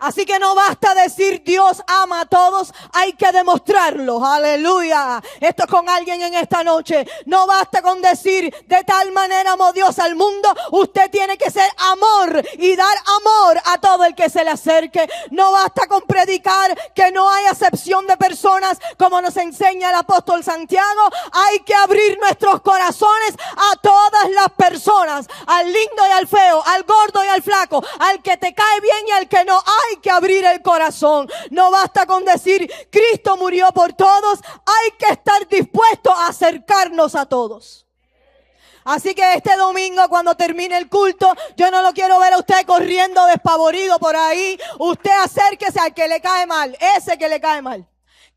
Así que no basta decir Dios ama a todos, hay que demostrarlo. Aleluya. Esto es con alguien en esta noche. No basta con decir de tal manera amó Dios al mundo. Usted tiene que ser amor y dar amor a todo el que se le acerque. No basta con predicar que no hay acepción de personas como nos enseña el apóstol Santiago. Hay que abrir nuestros corazones a todas las personas, al lindo y al feo, al gordo y al flaco, al que te cae bien y al que no. Hay que abrir el corazón. No basta con decir Cristo murió por todos. Hay que estar dispuesto a acercarnos a todos. Así que este domingo, cuando termine el culto, yo no lo quiero ver a usted corriendo despavorido por ahí. Usted acérquese al que le cae mal, ese que le cae mal,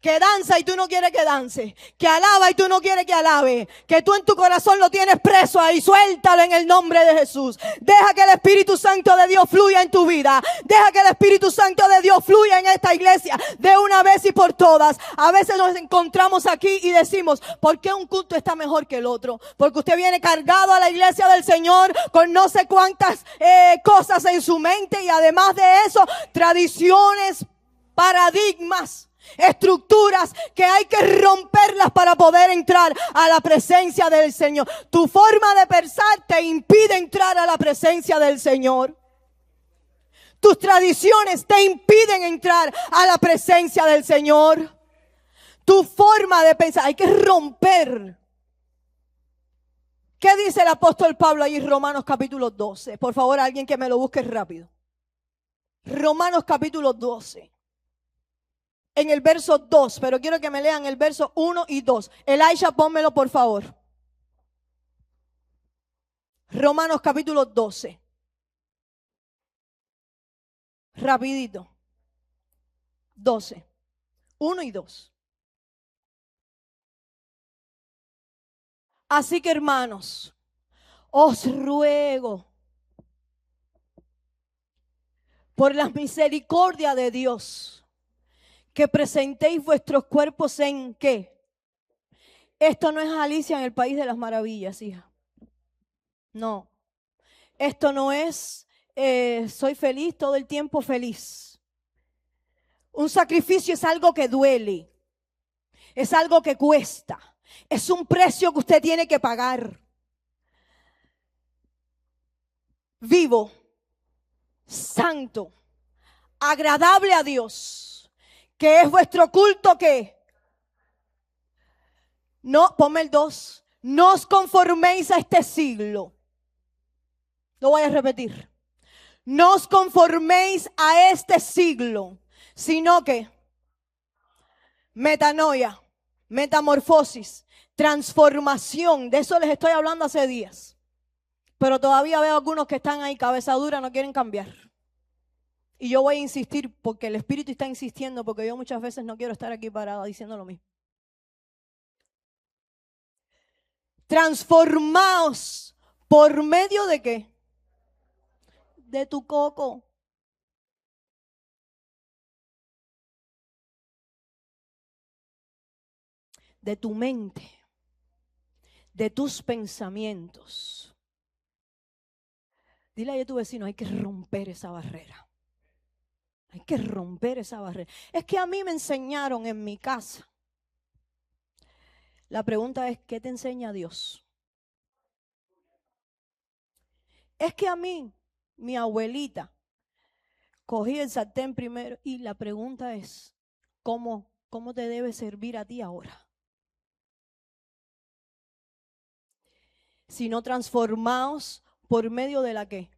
Que danza y tú no quieres que dance. Que alaba y tú no quieres que alabe. Que tú en tu corazón lo tienes preso ahí. Suéltalo en el nombre de Jesús. Deja que el Espíritu Santo de Dios fluya en tu vida. Deja que el Espíritu Santo de Dios fluya en esta iglesia de una vez y por todas. A veces nos encontramos aquí y decimos, ¿por qué un culto está mejor que el otro? Porque usted viene cargado a la iglesia del Señor con no sé cuántas cosas en su mente. Y además de eso, tradiciones, paradigmas, estructuras que hay que romperlas para poder entrar a la presencia del Señor. Tu forma de pensar te impide entrar a la presencia del Señor. Tus tradiciones te impiden entrar a la presencia del Señor. Tu forma de pensar, hay que romper. ¿Qué dice el apóstol Pablo ahí en Romanos capítulo 12? Por favor, alguien que me lo busque rápido. Romanos capítulo 12. En el verso 2, pero quiero que me lean el verso 1 y 2. Elisha, pónmelo por favor. Romanos capítulo 12. Rapidito. 12. 1 y 2. Así que hermanos, os ruego por la misericordia de Dios que presentéis vuestros cuerpos en ¿qué? Esto no es Alicia en el País de las Maravillas, hija. No. Esto no es soy feliz todo el tiempo feliz. Un sacrificio es algo que duele. Es algo que cuesta. Es un precio que usted tiene que pagar. Vivo, santo, agradable a Dios. Que es vuestro culto que no, ponme el 2. No os conforméis a este siglo. Lo voy a repetir. No os conforméis a este siglo, sino que metanoia, metamorfosis, transformación. De eso les estoy hablando hace días. Pero todavía veo algunos que están ahí cabeza dura, no quieren cambiar. Y yo voy a insistir porque el Espíritu está insistiendo, porque yo muchas veces no quiero estar aquí parada diciendo lo mismo. Transformaos por medio de ¿qué? De tu coco. De tu mente. De tus pensamientos. Dile a tu vecino, hay que romper esa barrera. Hay que romper esa barrera. Es que a mí me enseñaron en mi casa. La pregunta es, ¿qué te enseña Dios? Es que a mí, mi abuelita, cogí el sartén primero y la pregunta es, ¿cómo te debe servir a ti ahora? Si no transformaos por medio de la ¿qué?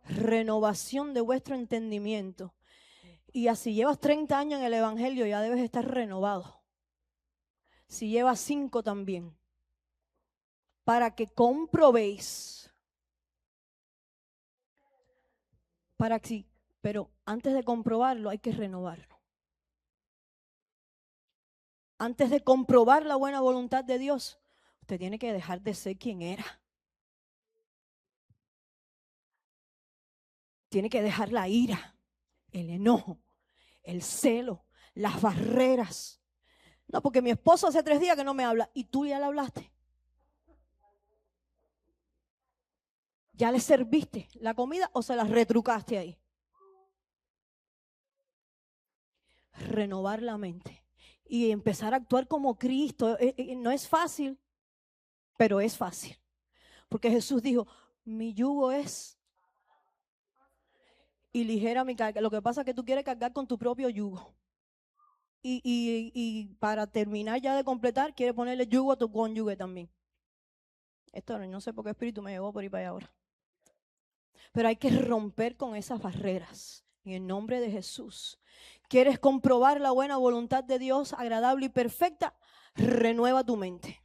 Renovación de vuestro entendimiento. Y así llevas 30 años en el Evangelio, ya debes estar renovado. Si llevas 5 también. Para que comprobéis. Para que sí, pero antes de comprobarlo hay que renovarlo. Antes de comprobar la buena voluntad de Dios, usted tiene que dejar de ser quien era. Tiene que dejar la ira, el enojo, el celo, las barreras. No, porque mi esposo hace 3 días que no me habla y tú ya le hablaste. ¿Ya le serviste la comida o se la retrucaste ahí? Renovar la mente y empezar a actuar como Cristo. No es fácil, pero es fácil. Porque Jesús dijo, mi yugo es y ligera mi carga. Lo que pasa es que tú quieres cargar con tu propio yugo. Y para terminar ya de completar, quieres ponerle yugo a tu cónyuge también. Esto no sé por qué espíritu me llevó por ahí para allá ahora. Pero hay que romper con esas barreras. En el nombre de Jesús. ¿Quieres comprobar la buena voluntad de Dios, agradable y perfecta? Renueva tu mente.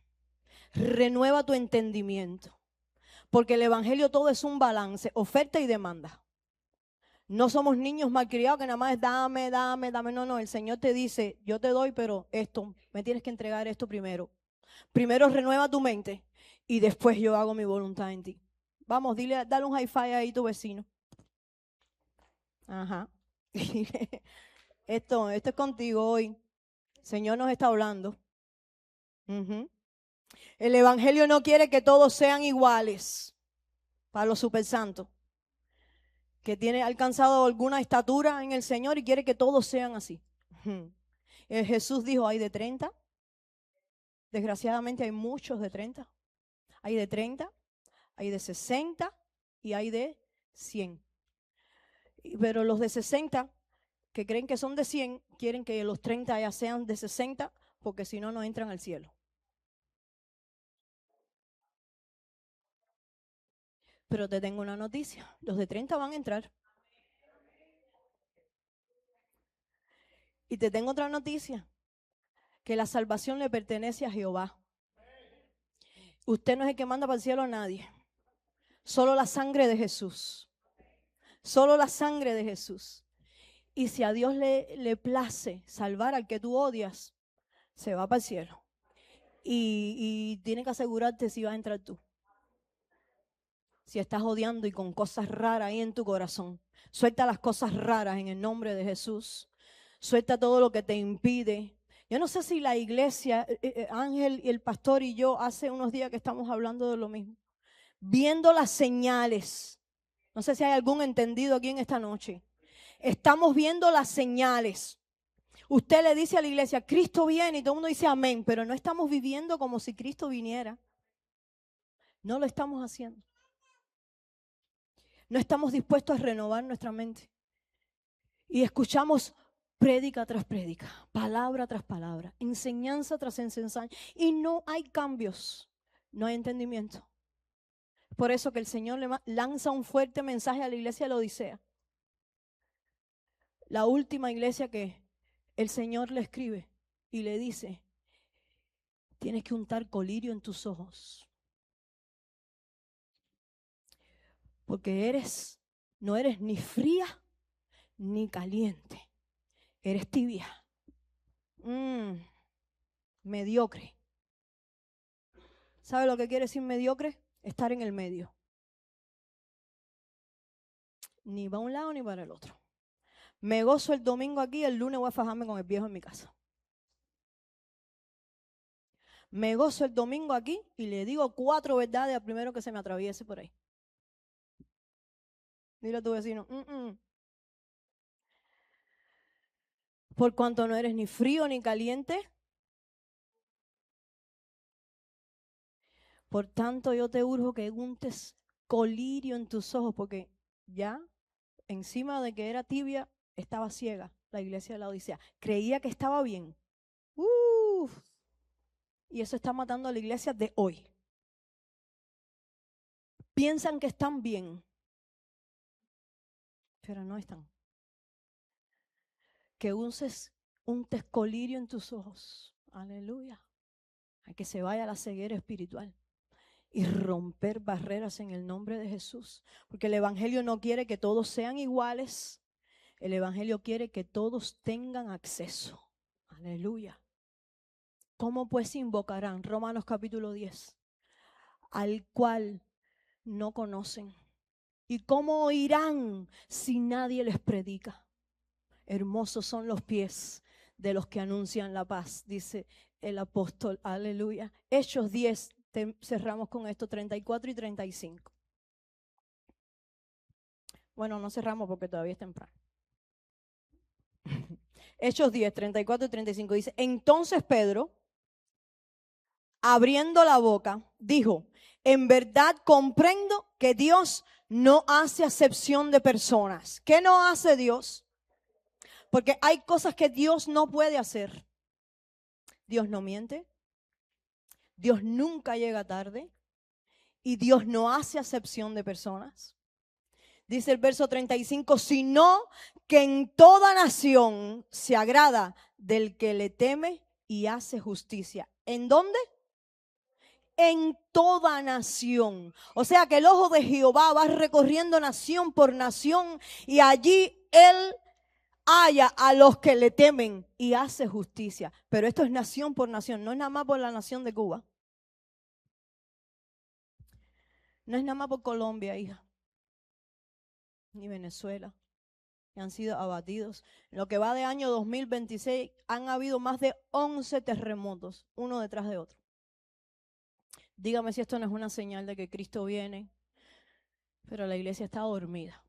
Renueva tu entendimiento. Porque el Evangelio todo es un balance, oferta y demanda. No somos niños malcriados que nada más es dame, dame, dame. No, no, el Señor te dice, yo te doy, pero esto, me tienes que entregar esto primero. Primero renueva tu mente y después yo hago mi voluntad en ti. Vamos, dale un high five ahí a tu vecino. Ajá. Esto es contigo hoy. El Señor nos está hablando. Ujú. El Evangelio no quiere que todos sean iguales para los supersantos, que tiene alcanzado alguna estatura en el Señor y quiere que todos sean así. Ujú. Jesús dijo, hay de 30. Desgraciadamente hay muchos de 30. Hay de 30, hay de 60 y hay de 100. Pero los de 60, que creen que son de 100, quieren que los 30 ya sean de 60, porque si no, no entran al cielo. Pero te tengo una noticia, los de 30 van a entrar. Y te tengo otra noticia, que la salvación le pertenece a Jehová. Usted no es el que manda para el cielo a nadie. Solo la sangre de Jesús. Solo la sangre de Jesús. Y si a Dios le place salvar al que tú odias, se va para el cielo. Y tiene que asegurarte si vas a entrar tú. Si estás odiando y con cosas raras ahí en tu corazón, suelta las cosas raras en el nombre de Jesús. Suelta todo lo que te impide. Yo no sé si la iglesia, Ángel y el pastor y yo, hace unos días que estamos hablando de lo mismo. Viendo las señales. No sé si hay algún entendido aquí en esta noche. Estamos viendo las señales. Usted le dice a la iglesia, Cristo viene, y todo el mundo dice amén, pero no estamos viviendo como si Cristo viniera. No lo estamos haciendo. No estamos dispuestos a renovar nuestra mente. Y escuchamos prédica tras prédica, palabra tras palabra, enseñanza tras enseñanza. Y no hay cambios, no hay entendimiento. Por eso que el Señor le lanza un fuerte mensaje a la iglesia de la Odisea. La última iglesia que el Señor le escribe y le dice, tienes que untar colirio en tus ojos. Porque no eres ni fría ni caliente. Eres tibia. Mediocre. ¿Sabe lo que quiere decir mediocre? Estar en el medio. Ni para un lado ni para el otro. Me gozo el domingo aquí, el lunes voy a fajarme con el viejo en mi casa. Me gozo el domingo aquí y le digo 4 verdades al primero que se me atraviese por ahí. Dile a tu vecino, por cuanto no eres ni frío ni caliente, por tanto yo te urjo que untes colirio en tus ojos, porque ya encima de que era tibia, estaba ciega la iglesia de la Odisea. Creía que estaba bien. Y eso está matando a la iglesia de hoy. Piensan que están bien, pero no están. Que untes colirio en tus ojos. Aleluya. A que se vaya la ceguera espiritual. Y romper barreras en el nombre de Jesús. Porque el Evangelio no quiere que todos sean iguales. El Evangelio quiere que todos tengan acceso. Aleluya. ¿Cómo pues invocarán? Romanos capítulo 10. Al cual no conocen. ¿Y cómo oirán si nadie les predica? Hermosos son los pies de los que anuncian la paz, dice el apóstol. Aleluya. Hechos 10, cerramos con esto, 34 y 35. Bueno, no cerramos porque todavía es temprano. Hechos 10, 34 y 35 dice, entonces Pedro, abriendo la boca, dijo, en verdad comprendo que Dios no hace acepción de personas. ¿Qué no hace Dios? Porque hay cosas que Dios no puede hacer. Dios no miente, Dios nunca llega tarde y Dios no hace acepción de personas. Dice el verso 35, sino que en toda nación se agrada del que le teme y hace justicia. ¿En dónde? en toda nación. O sea que el ojo de Jehová va recorriendo nación por nación y allí Él halla a los que le temen y hace justicia. Pero esto es nación por nación, no es nada más por la nación de Cuba. No es nada más por Colombia, hija, ni Venezuela, que han sido abatidos. En lo que va de año 2026 han habido más de 11 terremotos, uno detrás de otro. Dígame si esto no es una señal de que Cristo viene, pero la iglesia está dormida.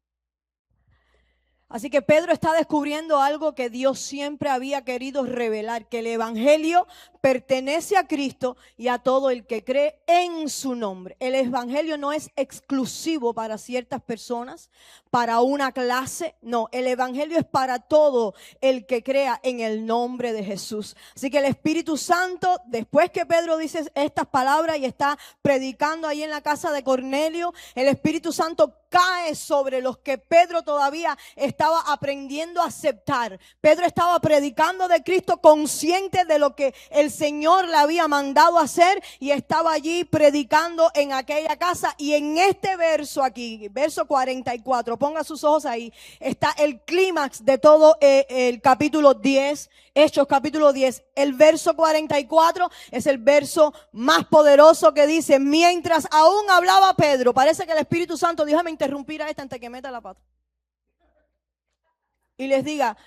Así que Pedro está descubriendo algo que Dios siempre había querido revelar, que el evangelio pertenece a Cristo y a todo el que cree en su nombre. El evangelio no es exclusivo para ciertas personas, para una clase, no, el evangelio es para todo el que crea en el nombre de Jesús. Así que el Espíritu Santo, después que Pedro dice estas palabras y está predicando ahí en la casa de Cornelio, el Espíritu Santo cae sobre los que Pedro todavía estaba aprendiendo a aceptar. Pedro estaba predicando de Cristo, consciente de lo que el Señor le había mandado hacer, y estaba allí predicando en aquella casa. Y en este verso aquí, verso 44, ponga sus ojos ahí, está el clímax de todo el capítulo 10, Hechos capítulo 10. El verso 44 es el verso más poderoso que dice: mientras aún hablaba Pedro, parece que el Espíritu Santo dijo: déjame interrumpir a esta antes que meta la pata y les diga,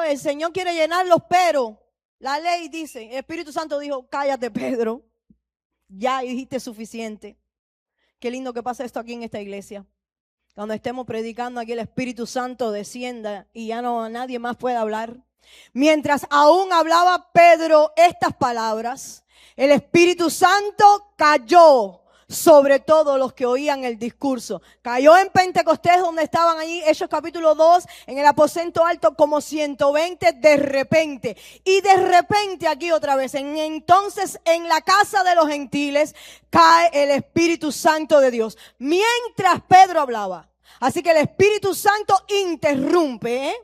el Señor quiere llenarlos, pero la ley dice, el Espíritu Santo dijo: cállate, Pedro, ya dijiste suficiente. Qué lindo que pasa esto aquí en esta iglesia. Cuando estemos predicando aquí, el Espíritu Santo descienda y ya no nadie más puede hablar. Mientras aún hablaba Pedro estas palabras, el Espíritu Santo cayó sobre todos los que oían el discurso. Cayó en Pentecostés, donde estaban ahí, Hechos capítulo 2, en el aposento alto, como 120 de repente. Y de repente aquí otra vez, entonces en la casa de los gentiles cae el Espíritu Santo de Dios, mientras Pedro hablaba. Así que el Espíritu Santo interrumpe,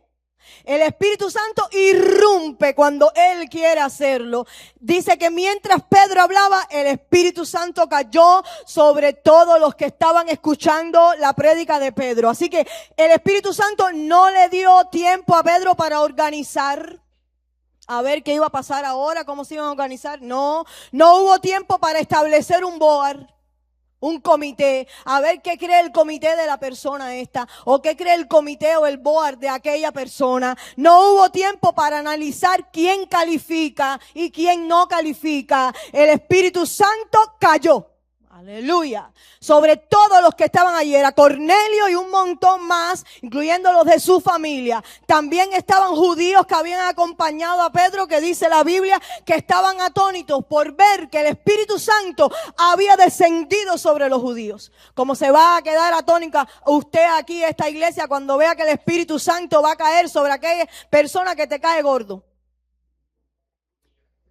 El Espíritu Santo irrumpe cuando Él quiere hacerlo. Dice que mientras Pedro hablaba, el Espíritu Santo cayó sobre todos los que estaban escuchando la prédica de Pedro. Así que el Espíritu Santo no le dio tiempo a Pedro para organizar, a ver qué iba a pasar ahora, cómo se iban a organizar. No hubo tiempo para establecer un board, un comité, a ver qué cree el comité de la persona esta, o qué cree el comité o el board de aquella persona. No hubo tiempo para analizar quién califica y quién no califica. El Espíritu Santo cayó. Aleluya. Sobre todos los que estaban allí, era Cornelio y un montón más, incluyendo los de su familia. También estaban judíos que habían acompañado a Pedro, que dice la Biblia que estaban atónitos por ver que el Espíritu Santo había descendido sobre los judíos. Como se va a quedar atónica usted aquí, esta iglesia, cuando vea que el Espíritu Santo va a caer sobre aquella persona que te cae gordo.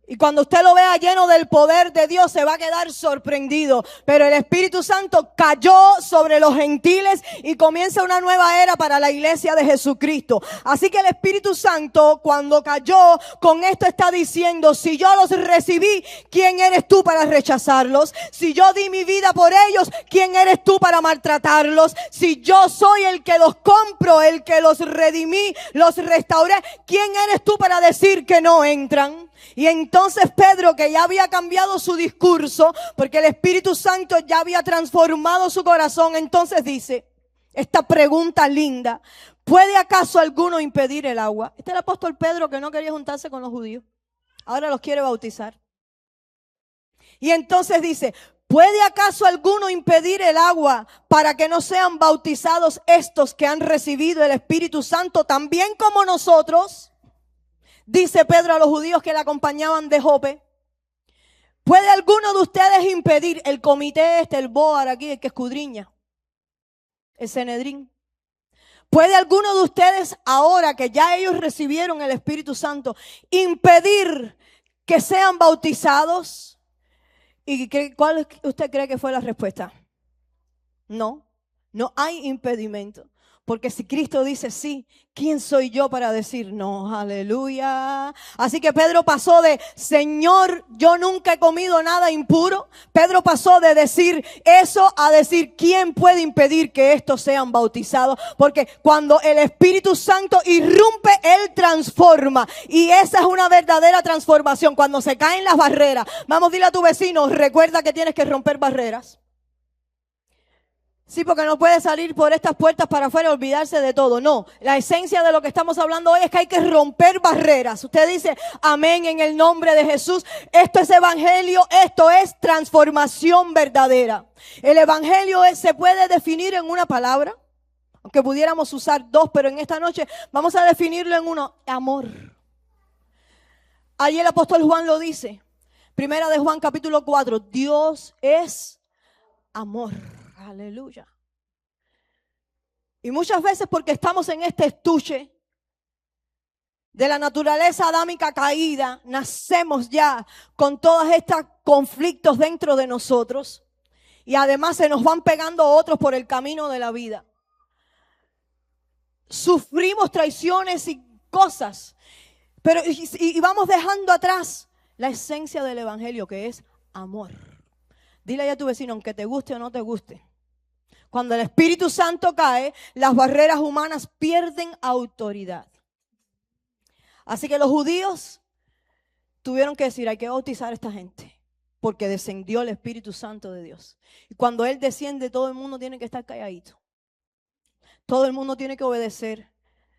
Y cuando usted lo vea lleno del poder de Dios, se va a quedar sorprendido. Pero el Espíritu Santo cayó sobre los gentiles y comienza una nueva era para la iglesia de Jesucristo. Así que el Espíritu Santo, cuando cayó, con esto está diciendo: si yo los recibí, ¿quién eres tú para rechazarlos? Si yo di mi vida por ellos, ¿quién eres tú para maltratarlos? Si yo soy el que los compro, el que los redimí, los restauré, ¿quién eres tú para decir que no entran? Y entonces Pedro, que ya había cambiado su discurso, porque el Espíritu Santo ya había transformado su corazón, entonces dice esta pregunta linda: ¿puede acaso alguno impedir el agua? Este es el apóstol Pedro, que no quería juntarse con los judíos, ahora los quiere bautizar. Y entonces dice: ¿puede acaso alguno impedir el agua para que no sean bautizados estos que han recibido el Espíritu Santo también como nosotros? Dice Pedro a los judíos que le acompañaban de Jope: ¿puede alguno de ustedes impedir? El comité el board aquí, el que escudriña, el Sanedrín. ¿Puede alguno de ustedes, ahora que ya ellos recibieron el Espíritu Santo, impedir que sean bautizados? ¿Y cuál usted cree que fue la respuesta? No hay impedimento. Porque si Cristo dice sí, ¿quién soy yo para decir no? Aleluya. Así que Pedro pasó de, Señor, yo nunca he comido nada impuro. Pedro pasó de decir eso a decir, ¿quién puede impedir que estos sean bautizados? Porque cuando el Espíritu Santo irrumpe, Él transforma. Y esa es una verdadera transformación. Cuando se caen las barreras. Vamos, dile a tu vecino, recuerda que tienes que romper barreras. Sí, porque no puede salir por estas puertas para afuera y olvidarse de todo. No, la esencia de lo que estamos hablando hoy es que hay que romper barreras. Usted dice, amén, en el nombre de Jesús. Esto es evangelio, esto es transformación verdadera. El evangelio se puede definir en una palabra, aunque pudiéramos usar dos, pero en esta noche vamos a definirlo en uno, amor. Allí el apóstol Juan lo dice. Primera de Juan capítulo 4, Dios es amor. Aleluya. Y muchas veces porque estamos en este estuche de la naturaleza adámica caída, nacemos ya con todos estos conflictos dentro de nosotros y además se nos van pegando otros por el camino de la vida. Sufrimos traiciones y cosas, pero y vamos dejando atrás la esencia del evangelio, que es amor. Dile a tu vecino, aunque te guste o no te guste. Cuando el Espíritu Santo cae, las barreras humanas pierden autoridad. Así que los judíos tuvieron que decir, hay que bautizar a esta gente, porque descendió el Espíritu Santo de Dios. Y cuando Él desciende, todo el mundo tiene que estar calladito. Todo el mundo tiene que obedecer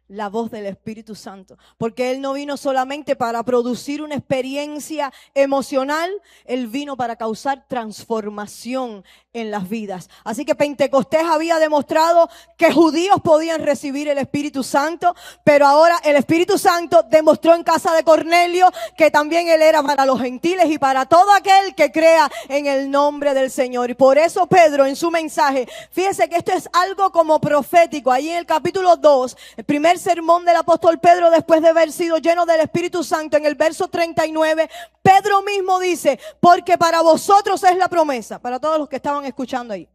la voz del Espíritu Santo, porque Él no vino solamente para producir una experiencia emocional, Él vino para causar transformación en las vidas. Así que Pentecostés había demostrado que judíos podían recibir el Espíritu Santo, pero ahora el Espíritu Santo demostró en casa de Cornelio que también Él era para los gentiles y para todo aquel que crea en el nombre del Señor. Y por eso Pedro en su mensaje, fíjese que esto es algo como profético, ahí en el capítulo 2, el primer sermón del apóstol Pedro después de haber sido lleno del Espíritu Santo, en el verso 39, Pedro mismo dice, porque para vosotros es la promesa, para todos los que estaban escuchando ahí,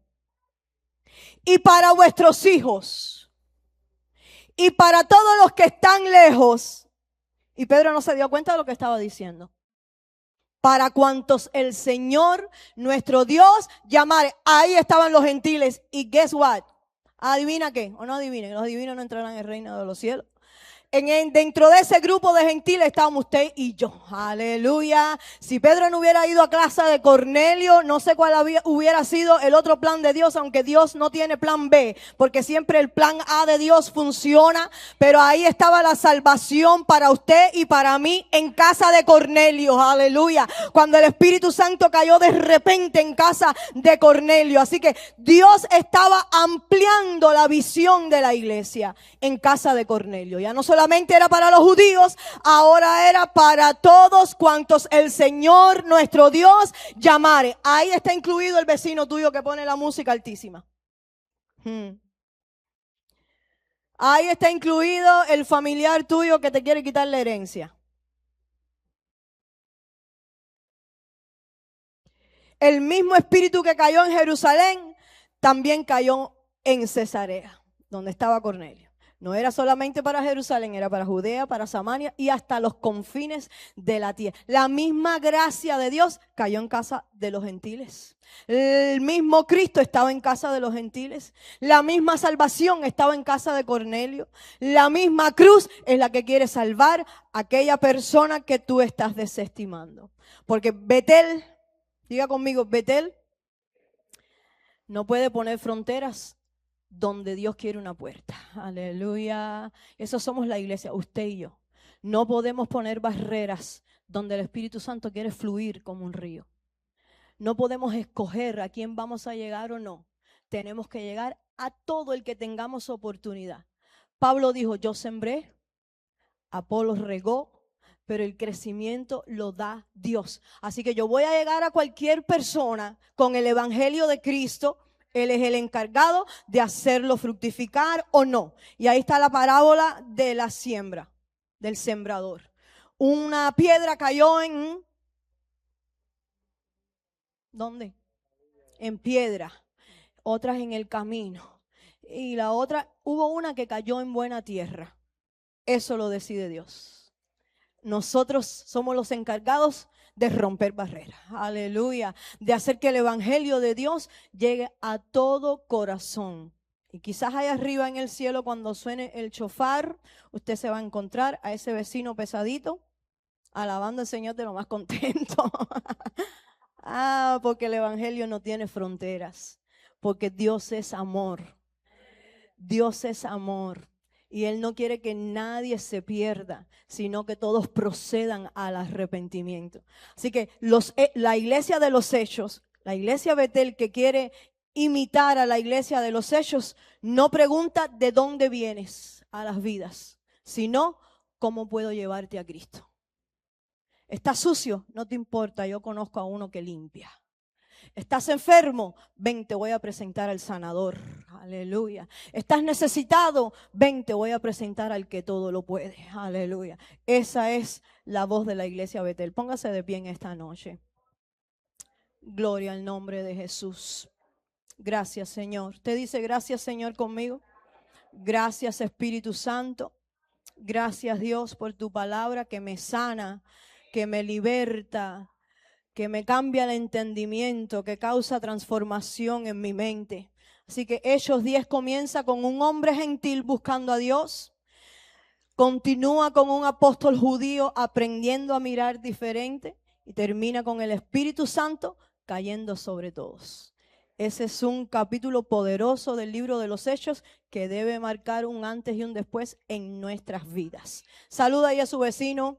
y para vuestros hijos, y para todos los que están lejos. Y Pedro no se dio cuenta de lo que estaba diciendo. Para cuantos el Señor, nuestro Dios, llamare. Ahí estaban los gentiles. Y guess what? ¿Adivina qué? ¿O no adivinen? Los divinos no entrarán en el reino de los cielos. Dentro de ese grupo de gentiles estábamos usted y yo. Aleluya. Si Pedro no hubiera ido a casa de Cornelio, no sé cuál hubiera sido el otro plan de Dios, aunque Dios no tiene plan B, porque siempre el plan A de Dios funciona. Pero ahí estaba la salvación para usted y para mí en casa de Cornelio. Aleluya. Cuando el Espíritu Santo cayó de repente en casa de Cornelio. Así que Dios estaba ampliando la visión de la iglesia en casa de Cornelio. Ya no solamente era para los judíos, ahora era para todos cuantos el Señor nuestro Dios llamare. Ahí está incluido el vecino tuyo que pone la música altísima. Ahí está incluido el familiar tuyo que te quiere quitar la herencia. El mismo espíritu que cayó en Jerusalén también cayó en Cesarea, donde estaba Cornelio. No era solamente para Jerusalén, era para Judea, para Samaria y hasta los confines de la tierra. La misma gracia de Dios cayó en casa de los gentiles. El mismo Cristo estaba en casa de los gentiles. La misma salvación estaba en casa de Cornelio. La misma cruz es la que quiere salvar a aquella persona que tú estás desestimando. Porque Betel, diga conmigo, Betel no puede poner fronteras donde Dios quiere una puerta. Aleluya. Eso somos la iglesia, usted y yo. No podemos poner barreras donde el Espíritu Santo quiere fluir como un río. No podemos escoger a quién vamos a llegar o no. Tenemos que llegar a todo el que tengamos oportunidad. Pablo dijo, yo sembré, Apolos regó, pero el crecimiento lo da Dios. Así que yo voy a llegar a cualquier persona con el evangelio de Cristo. Él es el encargado de hacerlo fructificar o no. Y ahí está la parábola de la siembra, del sembrador. Una piedra cayó en... ¿Dónde? En piedra. Otras en el camino. y la otra, hubo una que cayó en buena tierra. Eso lo decide Dios. Nosotros somos los encargados de romper barreras. Aleluya. De hacer que el evangelio de Dios llegue a todo corazón. Y quizás allá arriba en el cielo, cuando suene el shofar, usted se va a encontrar a ese vecino pesadito, alabando al Señor de lo más contento. Porque el evangelio no tiene fronteras. Porque Dios es amor. Dios es amor. Y Él no quiere que nadie se pierda, sino que todos procedan al arrepentimiento. Así que la iglesia de los Hechos, la iglesia Betel que quiere imitar a la iglesia de los Hechos, no pregunta de dónde vienes a las vidas, sino cómo puedo llevarte a Cristo. ¿Estás sucio? No te importa, yo conozco a uno que limpia. ¿Estás enfermo? Ven, te voy a presentar al sanador. Aleluya. ¿Estás necesitado? Ven, te voy a presentar al que todo lo puede. Aleluya. Esa es la voz de la iglesia Betel. Póngase de pie en esta noche. Gloria al nombre de Jesús. Gracias, Señor. ¿Te dice gracias, Señor, conmigo? Gracias, Espíritu Santo. Gracias, Dios, por tu palabra que me sana, que me liberta, que me cambia el entendimiento, que causa transformación en mi mente. Así que Hechos 10 comienza con un hombre gentil buscando a Dios, continúa con un apóstol judío aprendiendo a mirar diferente y termina con el Espíritu Santo cayendo sobre todos. Ese es un capítulo poderoso del libro de los Hechos que debe marcar un antes y un después en nuestras vidas. Saluda ahí a su vecino.